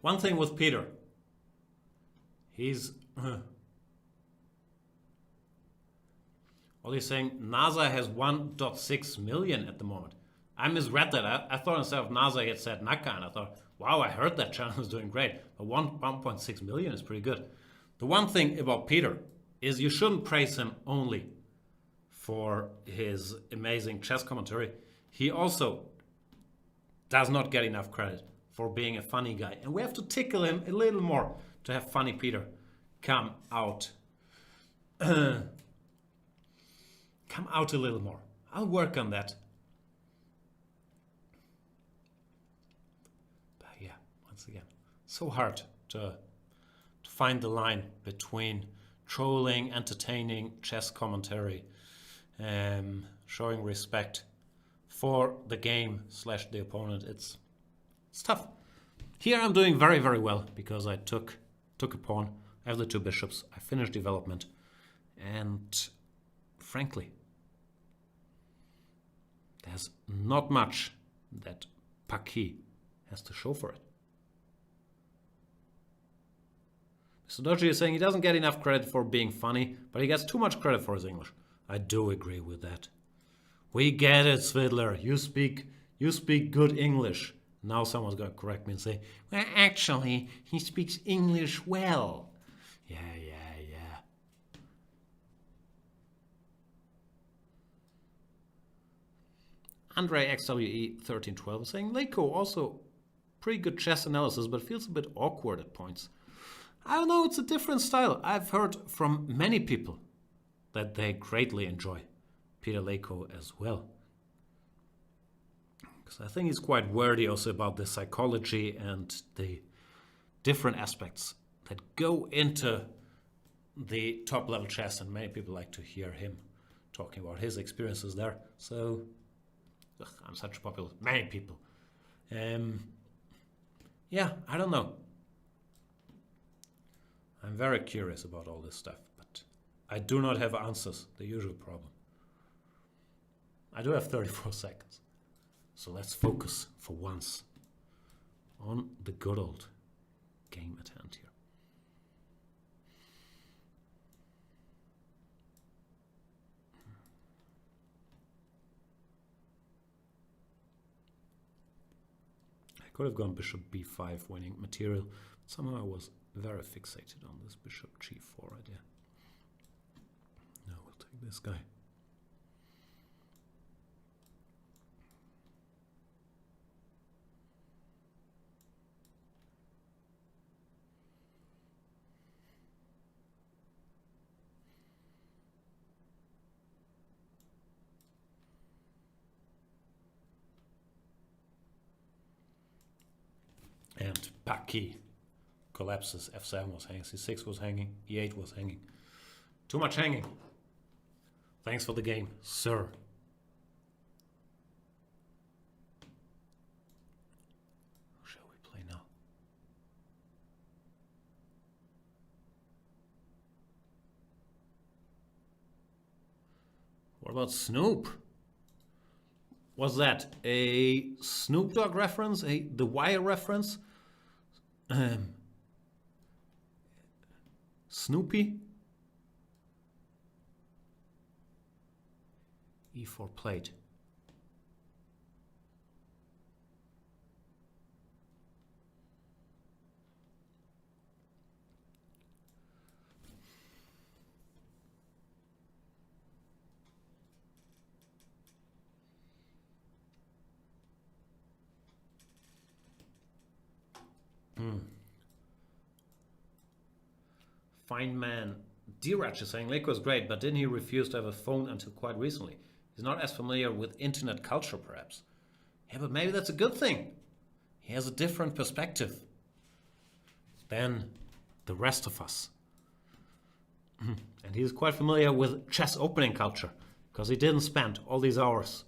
One thing with Peter, he's saying NASA has 1.6 million at the moment. I misread that. I thought instead of NASA, he had said Naka, and I thought, wow, I heard that channel is doing great. But 1.6 million is pretty good. The one thing about Peter is you shouldn't praise him only for his amazing chess commentary. He also does not get enough credit for being a funny guy. And we have to tickle him a little more to have funny Peter come out. Come out a little more. I'll work on that. But yeah, once again, so hard to find the line between trolling, entertaining, chess commentary, showing respect for the game / the opponent. It's tough. Here I'm doing very, very well because I took a pawn. I have the 2 bishops. I finished development. And frankly, there's not much that Paki has to show for it. Mr. Doji is saying he doesn't get enough credit for being funny, but he gets too much credit for his English. I do agree with that. We get it, Svidler. You speak good English. Now someone's going to correct me and say, well, actually, he speaks English well. Yeah. Andre XWE1312 is saying, Leiko also pretty good chess analysis, but feels a bit awkward at points. I don't know, it's a different style. I've heard from many people that they greatly enjoy Peter Leiko as well. Because I think he's quite wordy also about the psychology and the different aspects that go into the top level chess, and many people like to hear him talking about his experiences there. So, I'm such a popular, many people. Yeah, I don't know. I'm very curious about all this stuff, but I do not have answers, the usual problem. I do have 34 seconds. So let's focus for once on the good old game at hand here. I could have gone bishop b5 winning material, but somehow I was very fixated on this bishop g4 idea. Now we'll take this guy. And Paki collapses. F7 was hanging, C6 was hanging, E8 was hanging. Too much hanging. Thanks for the game, sir. Who shall we play now? What about Snoop? Was that a Snoop Dogg reference? The Wire reference? Snoopy? E4 played. Fine man. Diraj is saying Leiko is great, but didn't he refuse to have a phone until quite recently? He's not as familiar with internet culture, perhaps. Yeah, but maybe that's a good thing. He has a different perspective than the rest of us. And he's quite familiar with chess opening culture, because he didn't spend all these hours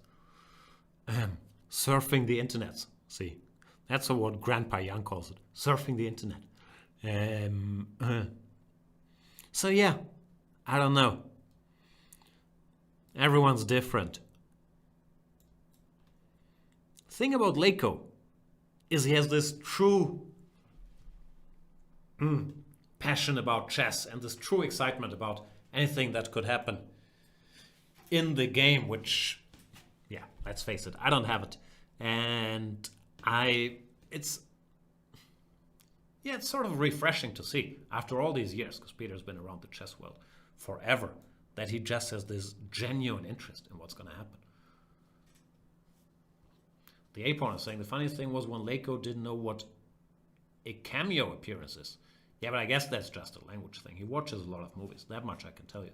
surfing the internet. See, that's what Grandpa Jan calls it, surfing the internet. So yeah, I don't know. Everyone's different. The thing about Leiko is he has this true passion about chess and this true excitement about anything that could happen in the game, which, yeah, let's face it, I don't have it. And it's sort of refreshing to see after all these years, because Peter's been around the chess world forever, that he just has this genuine interest in what's going to happen. The A-pawn is saying the funniest thing was when Leiko didn't know what a cameo appearance is. Yeah, but I guess that's just a language thing. He watches a lot of movies. That much I can tell you.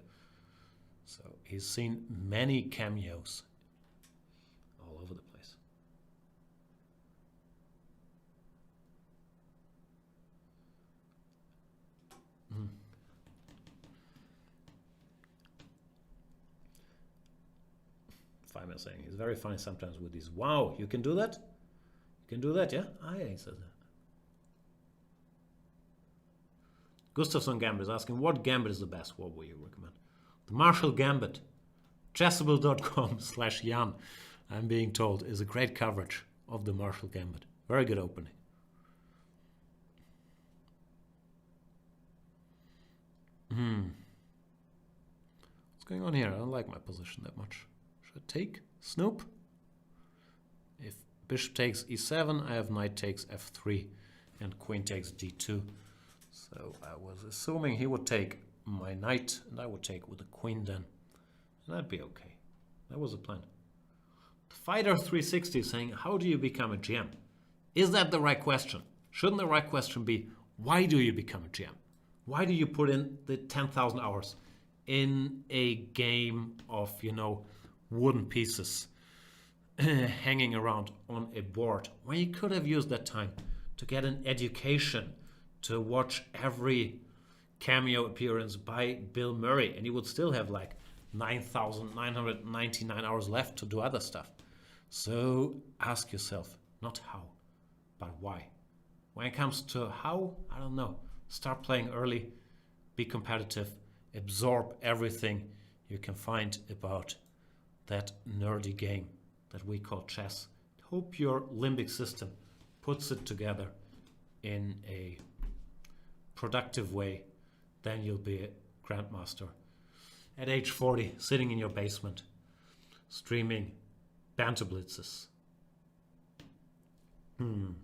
So he's seen many cameos all over the place. Fireman saying he's very funny sometimes with these. Wow, you can do that? You can do that, yeah? Ah, yeah, he says that. Gustafsson Gambit is asking, what gambit is the best? What will you recommend? The Marshall Gambit. Chessable.com/Jan, I'm being told, is a great coverage of the Marshall Gambit. Very good opening. What's going on here? I don't like my position that much. Should I take Snoop? If bishop takes e7, I have knight takes f3 and queen takes d2. So I was assuming he would take my knight and I would take with the queen then. And that'd be okay. That was the plan. Fighter 360 is saying, how do you become a GM? Is that the right question? Shouldn't the right question be, why do you become a GM? Why do you put in the 10,000 hours in a game of, wooden pieces hanging around on a board when you could have used that time to get an education, to watch every cameo appearance by Bill Murray, and you would still have like 9,999 hours left to do other stuff. So ask yourself, not how, but why. When it comes to how, I don't know. Start playing early, be competitive, absorb everything you can find about that nerdy game that we call chess. Hope your limbic system puts it together in a productive way. Then you'll be a grandmaster at age 40, sitting in your basement, streaming Banter Blitzes. No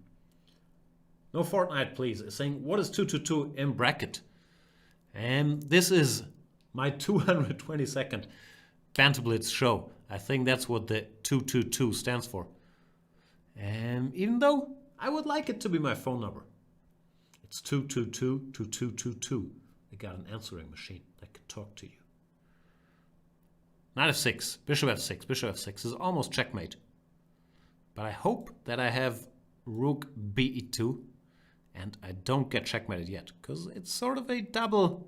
Fortnite, please. Is saying, what is 222 in bracket? And this is my 222nd Banter Blitz show. I think that's what the 222 stands for. And even though I would like it to be my phone number. It's 222-2222. I got an answering machine that can talk to you. Knight f6, bishop f6. Bishop f6 is almost checkmate. But I hope that I have rook be2 and I don't get checkmated yet, because it's sort of a double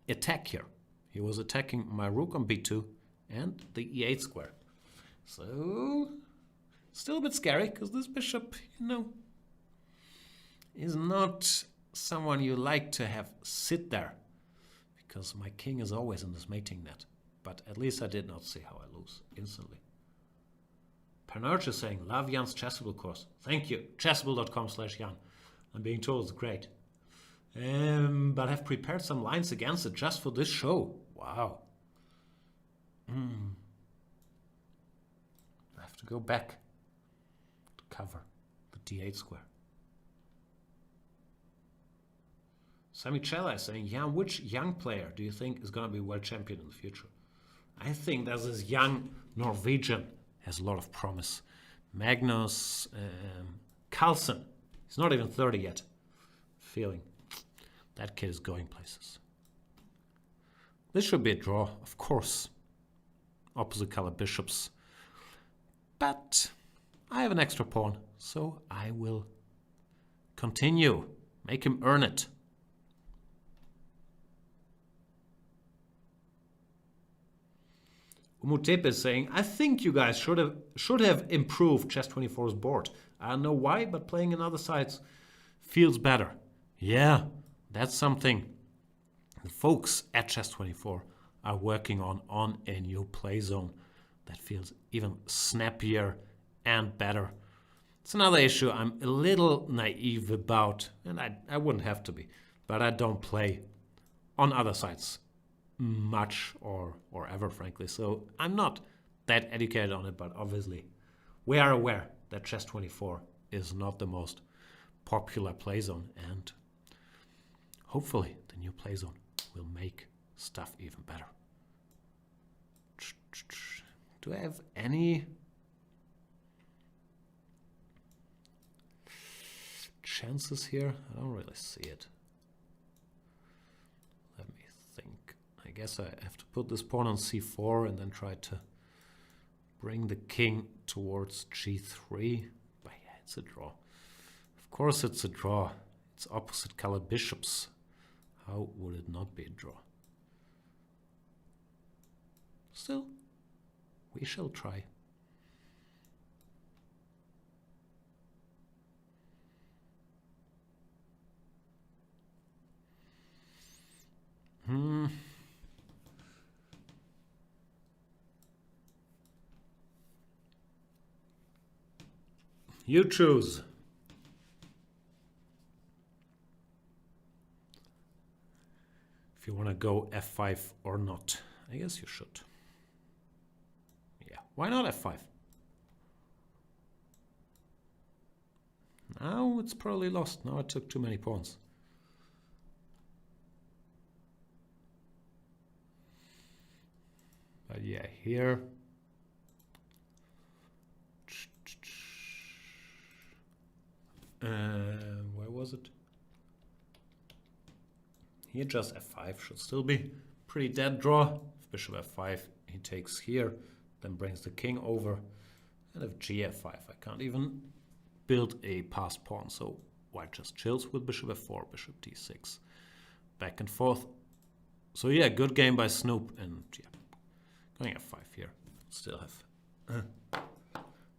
attack here. He was attacking my rook on b2 and the e8 square. So, still a bit scary, because this bishop, is not someone you like to have sit there, because my king is always in this mating net. But at least I did not see how I lose instantly. Pernurch is saying, love Jan's Chessable course. Thank you. Chessable.com/Jan. I'm being told it's great. But I've prepared some lines against it just for this show. Wow. I have to go back to cover the d8 square. Samicella is saying, Jan, which young player do you think is going to be world champion in the future? I think there's this young Norwegian, has a lot of promise. Magnus Carlsen. He's not even 30 yet. Feeling that kid is going places. This should be a draw, of course. Opposite color bishops. But I have an extra pawn, so I will continue. Make him earn it. Umutepe is saying, I think you guys should have improved Chess24's board. I don't know why, but playing in other sides feels better. Yeah, that's something the folks at Chess24 are working on a new play zone that feels even snappier and better. It's another issue I'm a little naive about, and I wouldn't have to be, but I don't play on other sites much or ever, frankly. So I'm not that educated on it, but obviously we are aware that Chess24 is not the most popular play zone, and hopefully the new play zone will make stuff even better. Do I have any chances here? I don't really see it. Let me think. I guess I have to put this pawn on c4 and then try to bring the king towards g3. But yeah, it's a draw. Of course it's a draw. It's opposite colored bishops. How would it not be a draw? Still, we shall try. You choose. If you want to go f5 or not. I guess you should. Yeah, why not f5? Now it's probably lost. Now I took too many pawns. But yeah, here. Where was it? Here just f5 should still be pretty dead draw. If bishop f5, he takes here, then brings the king over. And if g f5, I can't even build a passed pawn. So white just chills with bishop f4, bishop d6. Back and forth. So yeah, good game by Snoop. And yeah, going f5 here. Still have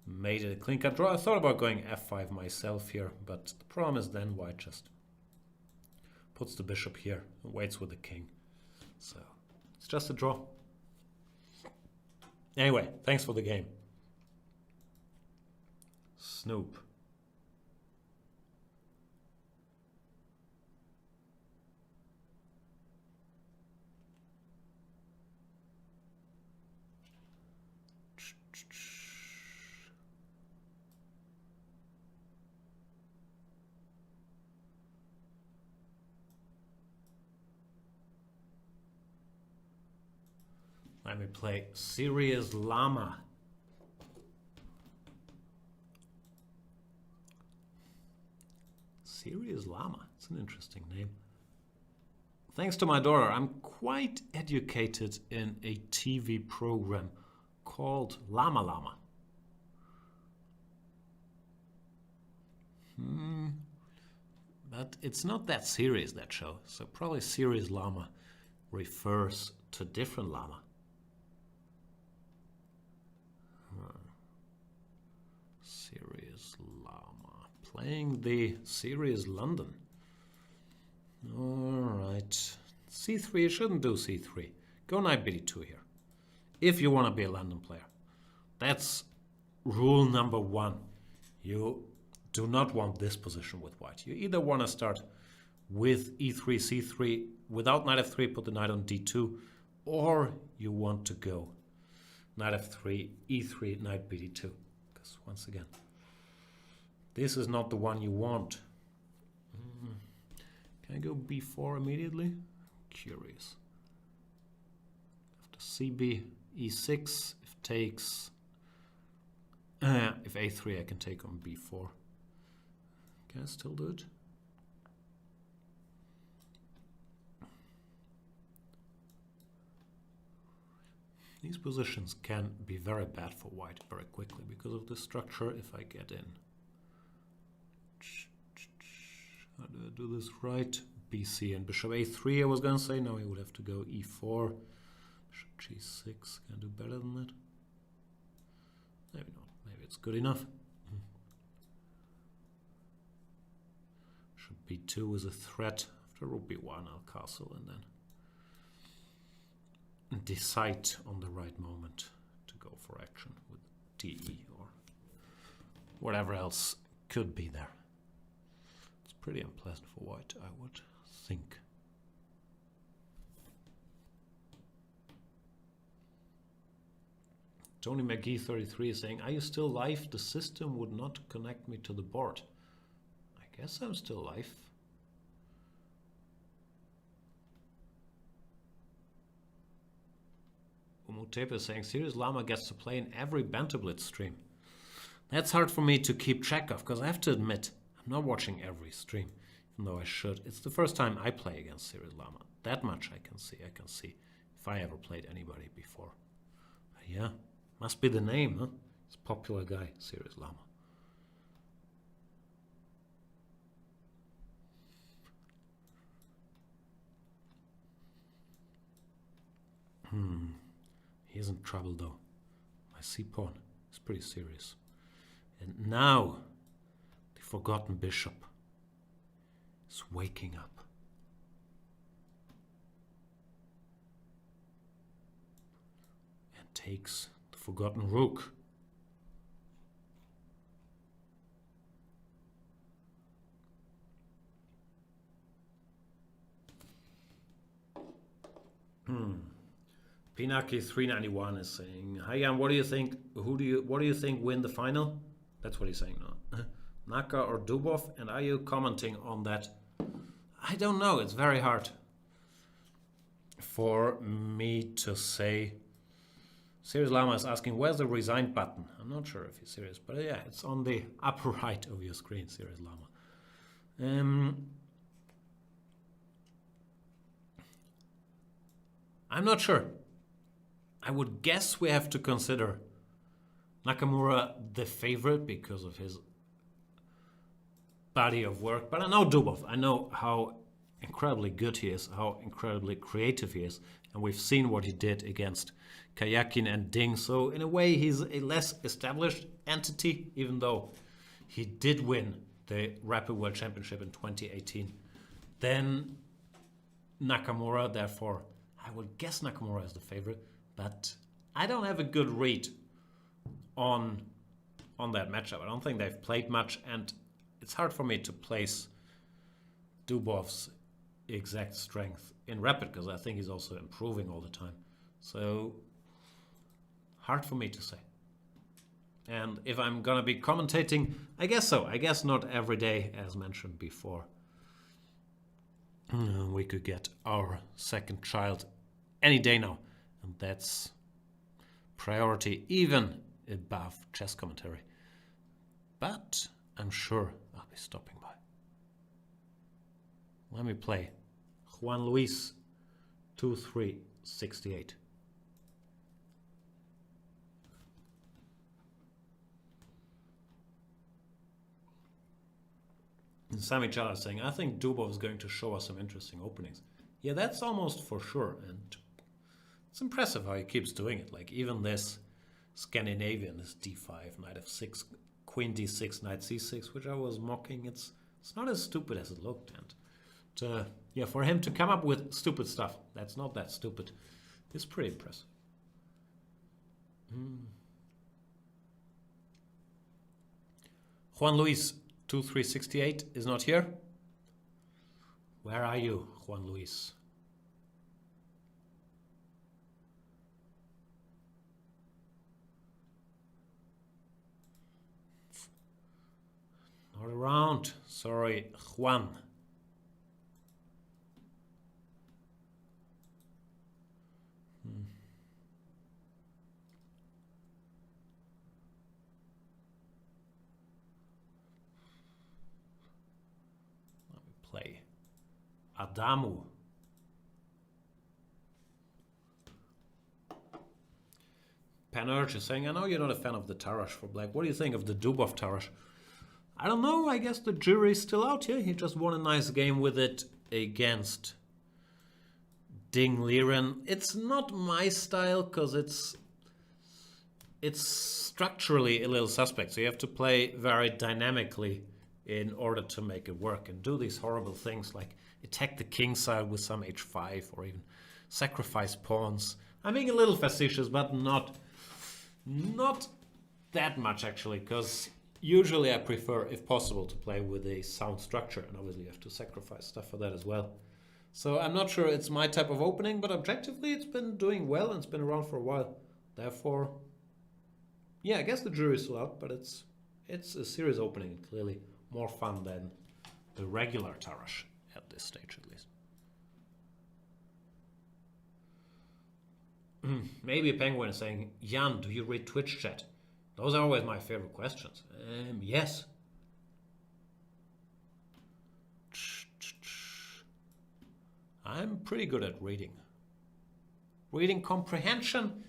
made it a clean cut draw. I thought about going f5 myself here, but the problem is then white just puts the bishop here and waits with the king. So it's just a draw. Anyway, thanks for the game. Snoop. Let me play Serious Llama. Serious Llama. It's an interesting name. Thanks to my daughter, I'm quite educated in a TV program called Llama Llama. But it's not that serious, that show. So probably Serious Llama refers to different llama. Serious Llama. Playing the Serious London. Alright. c3, shouldn't do c3. Go knight bd2 here. If you want to be a London player. That's rule number one. You do not want this position with white. You either want to start with e3, c3, without knight f3, put the knight on d2, or you want to go knight f3, e3, knight bd2. Because once again, this is not the one you want. Can I go b4 immediately? Curious. After cb, e6, if takes, if a3 I can take on b4. Can I still do it? These positions can be very bad for white very quickly because of this structure. If I get in, how do I do this right? bc and bishop a3 I was going to say. Now he would have to go e4, bishop g6. Can I do better than that? Maybe not. Maybe it's good enough. Bishop b2 is a threat. After rook b1 I'll castle and then decide on the right moment to go for action with DE or whatever else could be there. It's pretty unpleasant for white, I would think. Tony McGee 33 is saying, are you still live? The system would not connect me to the board. I guess I'm still live. Umutepe is saying, Serious Llama gets to play in every Banter Blitz stream. That's hard for me to keep track of, because I have to admit, I'm not watching every stream, even though I should. It's the first time I play against Serious Llama. That much I can see. I can see if I ever played anybody before. But yeah, must be the name, huh? It's a popular guy, Serious Llama. He's in trouble though. My c-pawn is pretty serious. And now the forgotten bishop is waking up. And takes the forgotten rook. Pinaki 391 is saying, "Hi Jan, what do you think? What do you think win the final?" That's what he's saying now. Naka or Dubov, and are you commenting on that? I don't know. It's very hard for me to say. Serious Llama is asking, "Where's the resigned button?" I'm not sure if he's serious, but yeah, it's on the upper right of your screen, Serious Llama. I'm not sure. I would guess we have to consider Nakamura the favorite because of his body of work. But I know Dubov. I know how incredibly good he is, how incredibly creative he is. And we've seen what he did against Kayakin and Ding. So in a way, he's a less established entity, even though he did win the Rapid World Championship in 2018. Then Nakamura, therefore, I would guess Nakamura is the favorite. But I don't have a good read on that matchup. I don't think they've played much, and it's hard for me to place Dubov's exact strength in Rapid because I think he's also improving all the time. So hard for me to say. And if I'm gonna be commentating, I guess so. I guess not every day, as mentioned before. We could get our second child any day now. And that's priority even above chess commentary. But I'm sure I'll be stopping by. Let me play Juan Luis 2368. And Sami Chala is saying, "I think Dubov is going to show us some interesting openings." Yeah, that's almost for sure. And it's impressive how he keeps doing it. Like even this Scandinavian, this d5, knight f6, queen d6, knight c6, which I was mocking. It's not as stupid as it looked. And yeah, for him to come up with stupid stuff, that's not that stupid, is pretty impressive. Juan Luis 2368 is not here. Where are you, Juan Luis? Not around. Sorry, Juan. Let me play Adamu. Panurge is saying, "I know you're not a fan of the Tarrasch for black. What do you think of the Dubov Tarrasch?" I don't know. I guess the jury's still out here. He just won a nice game with it against Ding Liren. It's not my style because it's structurally a little suspect. So you have to play very dynamically in order to make it work and do these horrible things like attack the king side with some h5 or even sacrifice pawns. I'm being a little facetious, but not that much actually, because usually I prefer, if possible, to play with a sound structure, and obviously you have to sacrifice stuff for that as well. So I'm not sure it's my type of opening, but objectively it's been doing well and it's been around for a while. Therefore, yeah, I guess the jury's still out, but it's a serious opening, clearly more fun than the regular Tarrasch at this stage at least. Maybe a penguin is saying, "Jan, do you read Twitch chat?" Those are always my favorite questions. Yes. I'm pretty good at reading. Reading comprehension?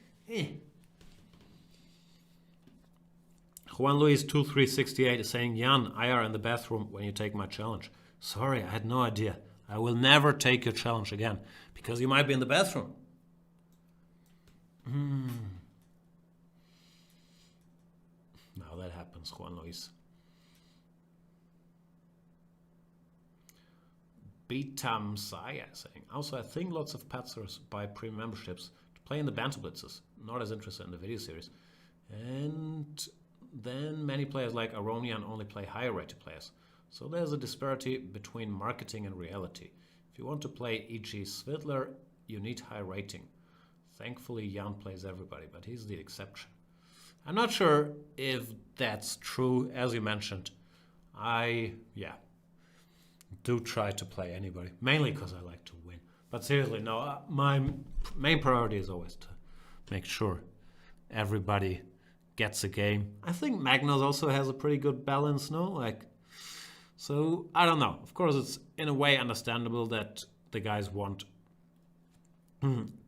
Juan Luis 2368 is saying, Jan, IR in the bathroom when you take my challenge. Sorry, I had no idea. I will never take your challenge again because you might be in the bathroom. Now that happens, Juan Luis. Betam Saya saying, also I think lots of Patzers buy premium memberships to play in the Banter Blitzes, not as interested in the video series. And then many players like Aronian only play higher rated players. So there's a disparity between marketing and reality. If you want to play e.g. Svidler, you need high rating. Thankfully Jan plays everybody, but he's the exception. I'm not sure if that's true. As you mentioned, I do try to play anybody, mainly because I like to win. But seriously, no, my main priority is always to make sure everybody gets a game. I think Magnus also has a pretty good balance, no? So I don't know. Of course, it's in a way understandable that the guys want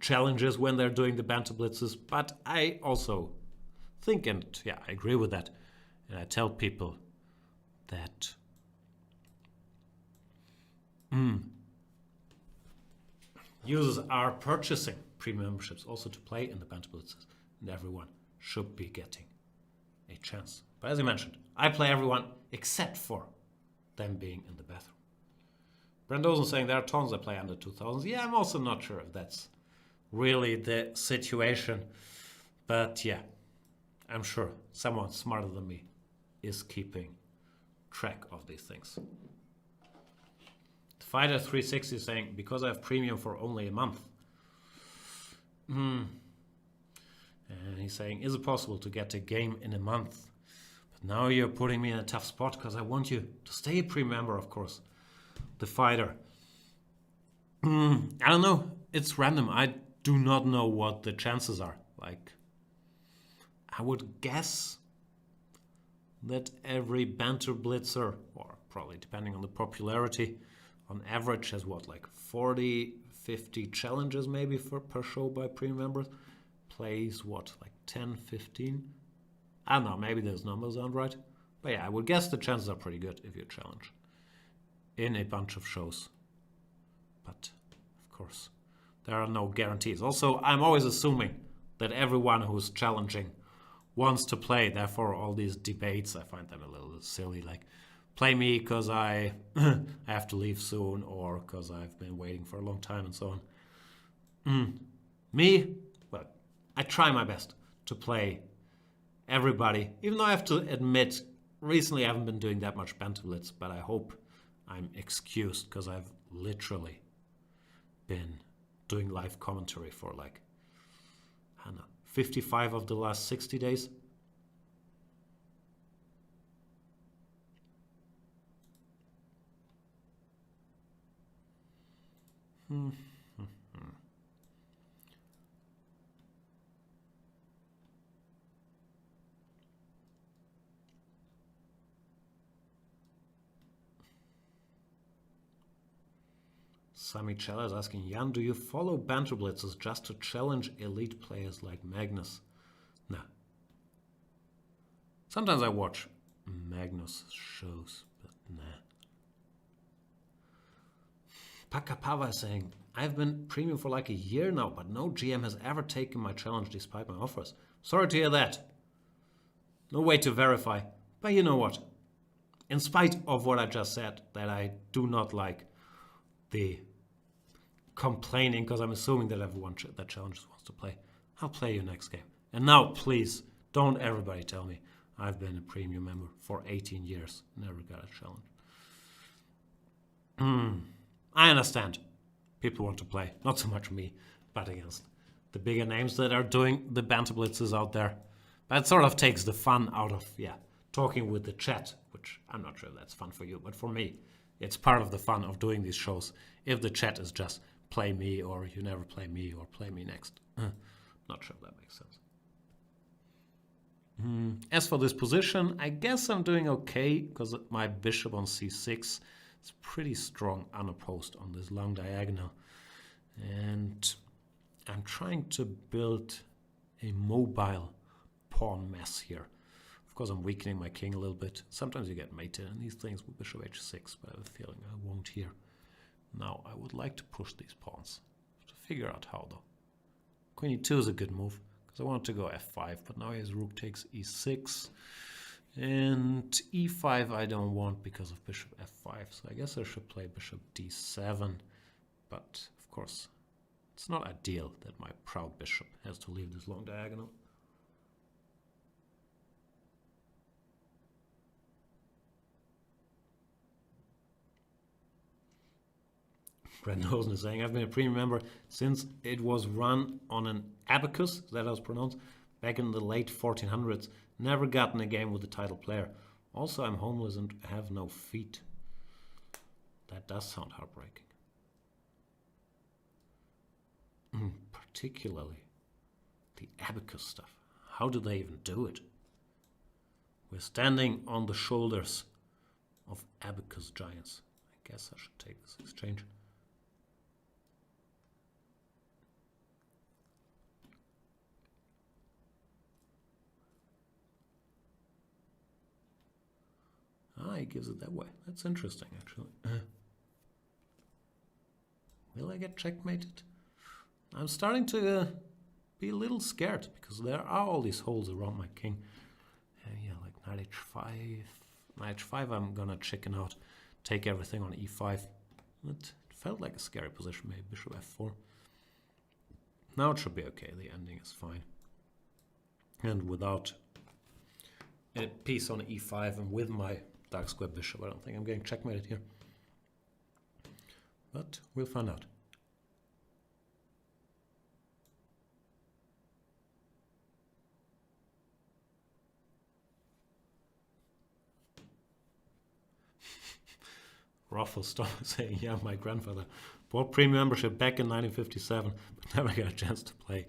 challenges when they're doing the Banter Blitzes, but I also think, and I agree with that, and I tell people that users are purchasing premium memberships also to play in the Banter Blitzes, and everyone should be getting a chance. But as you mentioned, I play everyone except for them being in the bathroom. Brandosen saying there are tons that play under 2000s. Yeah, I'm also not sure if that's really the situation. But yeah, I'm sure someone smarter than me is keeping track of these things. Fighter 360 is saying, because I have premium for only a month. And he's saying, is it possible to get a game in a month? But now you're putting me in a tough spot because I want you to stay a premium member, of course. The Fighter. I don't know. It's random. I do not know what the chances are. I would guess that every Banter Blitzer, or probably depending on the popularity, on average has 40, 50 challenges maybe per show by premium members. Plays 10, 15? I don't know, maybe those numbers aren't right. But yeah, I would guess the chances are pretty good if you challenge in a bunch of shows. But of course, there are no guarantees. Also, I'm always assuming that everyone who's challenging wants to play. Therefore, all these debates, I find them a little silly. Play me because I have to leave soon, or because I've been waiting for a long time, and so on. Me, well, I try my best to play everybody, even though I have to admit, recently I haven't been doing that much Banter Blitz, but I hope I'm excused because I've literally been doing live commentary for 55 of the last 60 days. Sami Chella is asking, Jan, do you follow Banter Blitzes just to challenge elite players like Magnus? No. Sometimes I watch Magnus shows, but nah. Pakapava is saying, I've been premium for a year now, but no GM has ever taken my challenge despite my offers. Sorry to hear that. No way to verify. But you know what? In spite of what I just said, that I do not like the complaining, because I'm assuming that everyone that challenges wants to play, I'll play you next game. And now, please, don't everybody tell me I've been a premium member for 18 years. Never got a challenge. I understand. People want to play. Not so much me, but against the bigger names that are doing the Banter Blitzes out there. But it sort of takes the fun out of, talking with the chat, which I'm not sure that's fun for you. But for me, it's part of the fun of doing these shows. If the chat is just play me, or you never play me, or play me next. Not sure if that makes sense. As for this position, I guess I'm doing okay, because my bishop on c6 is pretty strong unopposed on this long diagonal. And I'm trying to build a mobile pawn mess here. Of course, I'm weakening my king a little bit. Sometimes you get mated in these things with bishop h6, but I have a feeling I won't here. Now, I would like to push these pawns. To figure out how, though. Queen e2 is a good move, because I wanted to go f5, but now his rook takes e6. And e5 I don't want because of bishop f5, so I guess I should play bishop d7. But, of course, it's not ideal that my proud bishop has to leave this long diagonal. Brandon Hosen is saying, I've been a premium member since it was run on an abacus, is that how it's pronounced, back in the late 1400s. Never gotten a game with a title player. Also, I'm homeless and have no feet. That does sound heartbreaking. Particularly the abacus stuff. How do they even do it? We're standing on the shoulders of abacus giants. I guess I should take this exchange. Ah, he gives it that way. That's interesting, actually. Will I get checkmated? I'm starting to be a little scared, because there are all these holes around my king. Yeah, like knight h5. Knight h5, I'm gonna chicken out, take everything on e5. It felt like a scary position, maybe bishop f4. Now it should be okay, the ending is fine. And without a piece on e5 and with my dark square bishop, I don't think I'm getting checkmated here. But we'll find out. Ruffle Stop saying, yeah, my grandfather bought premium membership back in 1957, but never got a chance to play.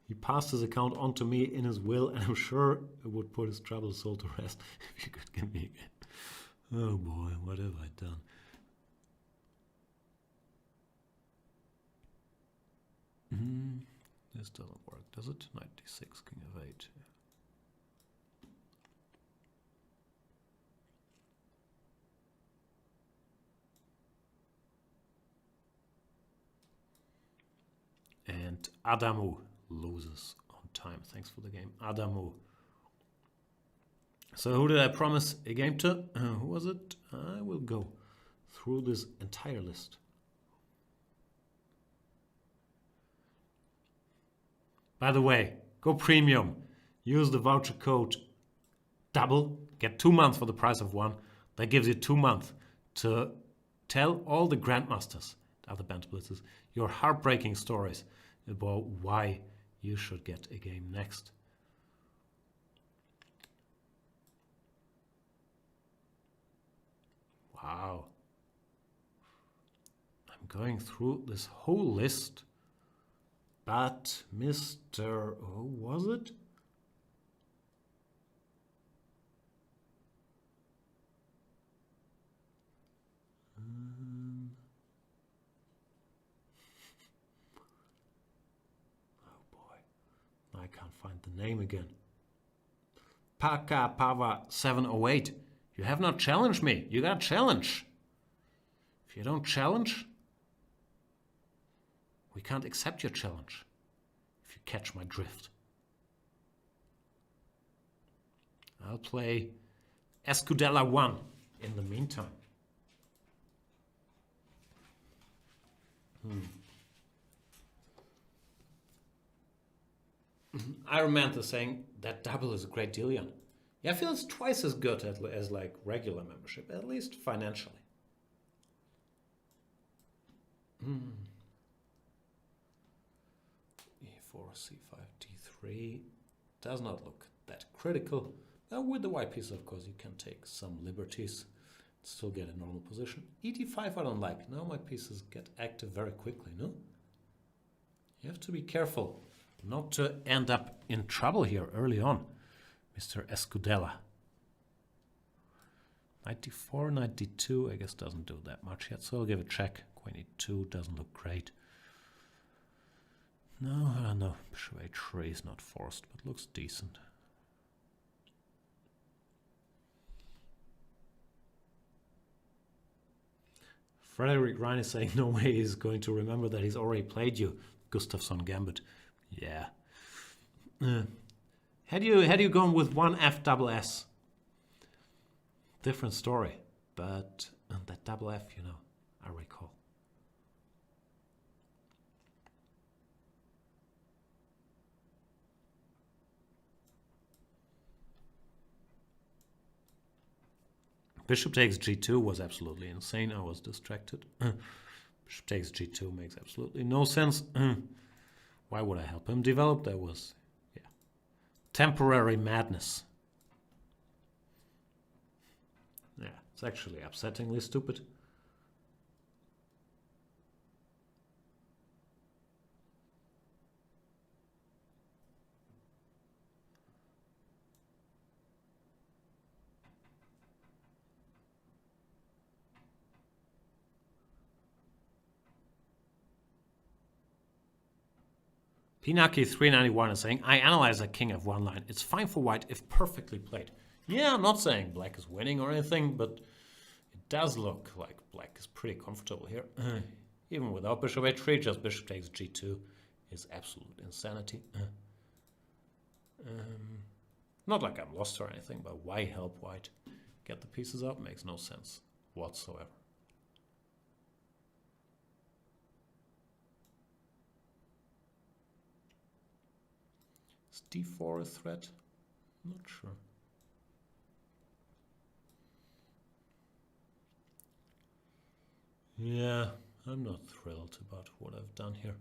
He passed his account on to me in his will, and I'm sure it would put his troubled soul to rest if you could give me again. Oh boy, what have I done? This doesn't work, does it? Knight d6, king of 8. And Adamu loses on time. Thanks for the game, Adamu. So who did I promise a game to? Who was it? I will go through this entire list. By the way, go premium. Use the voucher code double. Get 2 months for the price of one. That gives you 2 months to tell all the grandmasters, the other Banter Blitzes, your heartbreaking stories about why you should get a game next. Wow. I'm going through this whole list, but Mr. Who was it? Oh boy, I can't find the name again. Paka Pava 708. You have not challenged me. You got to challenge. If you don't challenge, we can't accept your challenge. If you catch my drift. I'll play Escudella 1 in the meantime. Iron Mantha saying that double is a great deal, Jan. Yeah, I feel it's twice as good as like regular membership, at least financially. E4, C5, D3 does not look that critical. Now with the white piece, of course, you can take some liberties, still get a normal position. E5 I don't like. Now my pieces get active very quickly, no? You have to be careful not to end up in trouble here early on, Mr. Escudella. 94, 92, I guess doesn't do that much yet, so I'll give a check. Queen e2 doesn't look great. No, I don't know. Bishop h3 is not forced, but looks decent. Frederick Ryan is saying no way he's going to remember that he's already played you, Gustafsson Gambit. Yeah. Had you gone with one F double S, different story. But that double F, you know, I recall. Bishop takes g2 was absolutely insane. I was distracted. Bishop takes g2 makes absolutely no sense. Why would I help him develop? That was, yeah, temporary madness. Yeah, it's actually upsettingly stupid. Pinaki391 is saying, I analyze a king of one line. It's fine for white if perfectly played. Yeah, I'm not saying black is winning or anything, but it does look like black is pretty comfortable here. Even without bishop h3, just bishop takes g2 is absolute insanity. Not like I'm lost or anything, but why help white get the pieces up? Makes no sense whatsoever. Is d4 a threat? Not sure. Yeah, I'm not thrilled about what I've done here.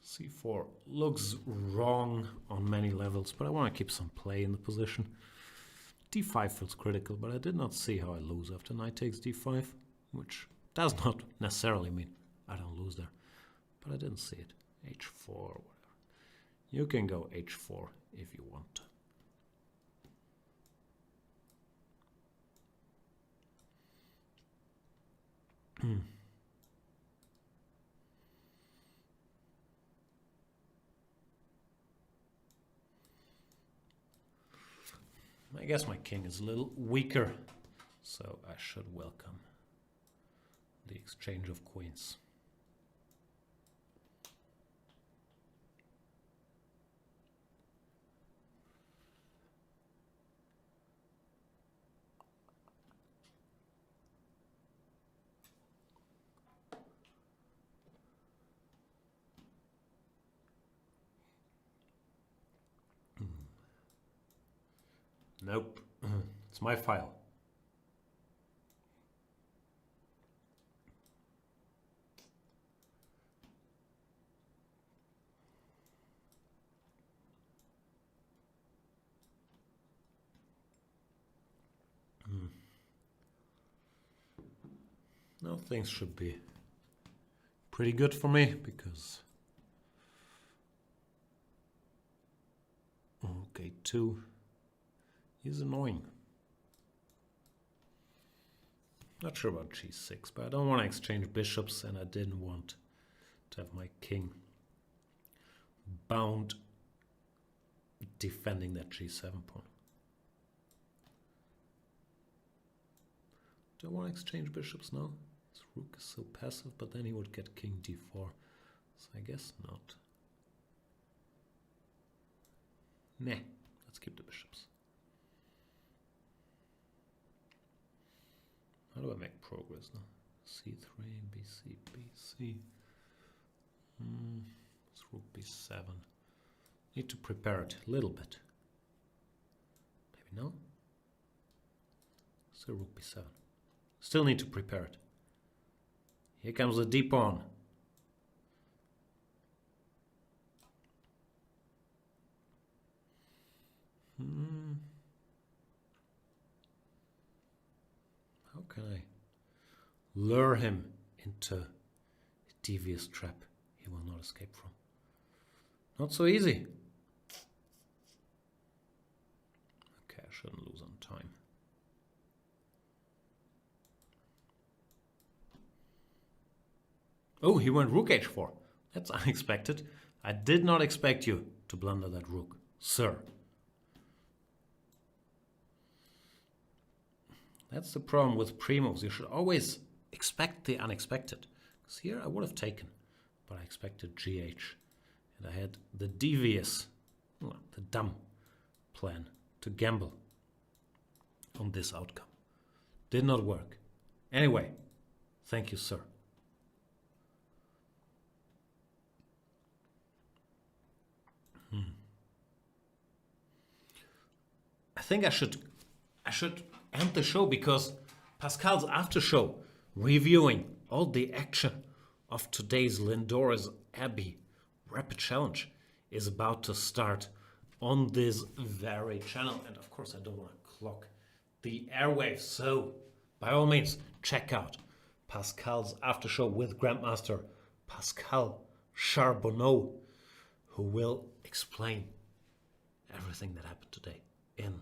c4 looks wrong on many levels, but I want to keep some play in the position. d5 feels critical, but I did not see how I lose after knight takes d5, which does not necessarily mean I don't lose there. But I didn't see it. h4 or whatever. You can go h4 if you want. I guess my king is a little weaker, so I should welcome the exchange of queens. Nope, it's my file. Now things should be pretty good for me because okay, 2 is annoying. Not sure about g6, but I don't want to exchange bishops, and I didn't want to have my king bound defending that g7 pawn. Do I want to exchange bishops now? His rook is so passive, but then he would get king d4, so I guess not. Nah, let's keep the bishops. How do I make progress now? c3, bc, bc. It's rook b7. Need to prepare it a little bit. Maybe no? So rook b7. Still need to prepare it. Here comes the d pawn. How can I lure him into a devious trap he will not escape from? Not so easy. Okay, I shouldn't lose on time. Oh, he went rook h4. That's unexpected. I did not expect you to blunder that rook, sir. That's the problem with pre-moves. You should always expect the unexpected. Because here I would have taken, but I expected GH. And I had the devious, well, the dumb plan to gamble on this outcome. Did not work. Anyway, thank you, sir. I think I should end the show because Pascal's after show reviewing all the action of today's Lindora's Abbey Rapid Challenge is about to start on this very channel. And of course, I don't want to clock the airwaves. So by all means, check out Pascal's after show with Grandmaster Pascal Charbonneau, who will explain everything that happened today in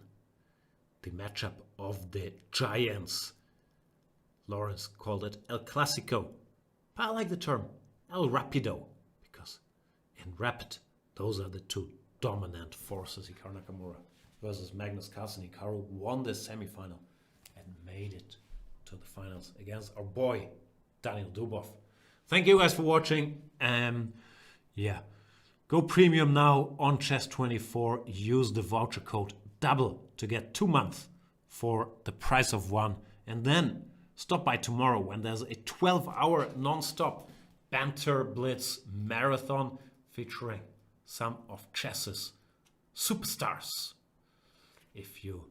the matchup of the giants. Lawrence called it El Clasico. But I like the term El Rapido, because in rapid, those are the two dominant forces. Hikaru Nakamura versus Magnus Carlsen. Hikaru won this semifinal and made it to the finals against our boy, Daniel Dubov. Thank you guys for watching. Yeah, go premium now on Chess24. Use the voucher code DOUBLE to get 2 months for the price of one. And then stop by tomorrow when there's a 12-hour non-stop Banter Blitz marathon featuring some of chess's superstars. If you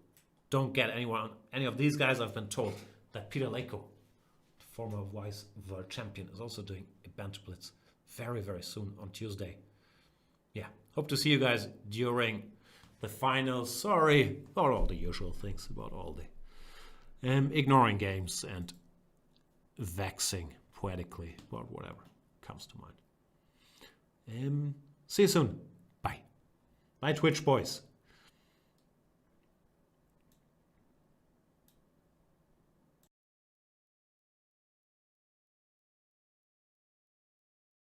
don't get any of these guys, I've been told that Peter Leko, former vice world champion, is also doing a Banter Blitz very, very soon on Tuesday. Yeah, hope to see you guys during the finals. Sorry about all the usual things, about all the ignoring games and vexing poetically about whatever comes to mind. See you soon. Bye. Bye, Twitch boys.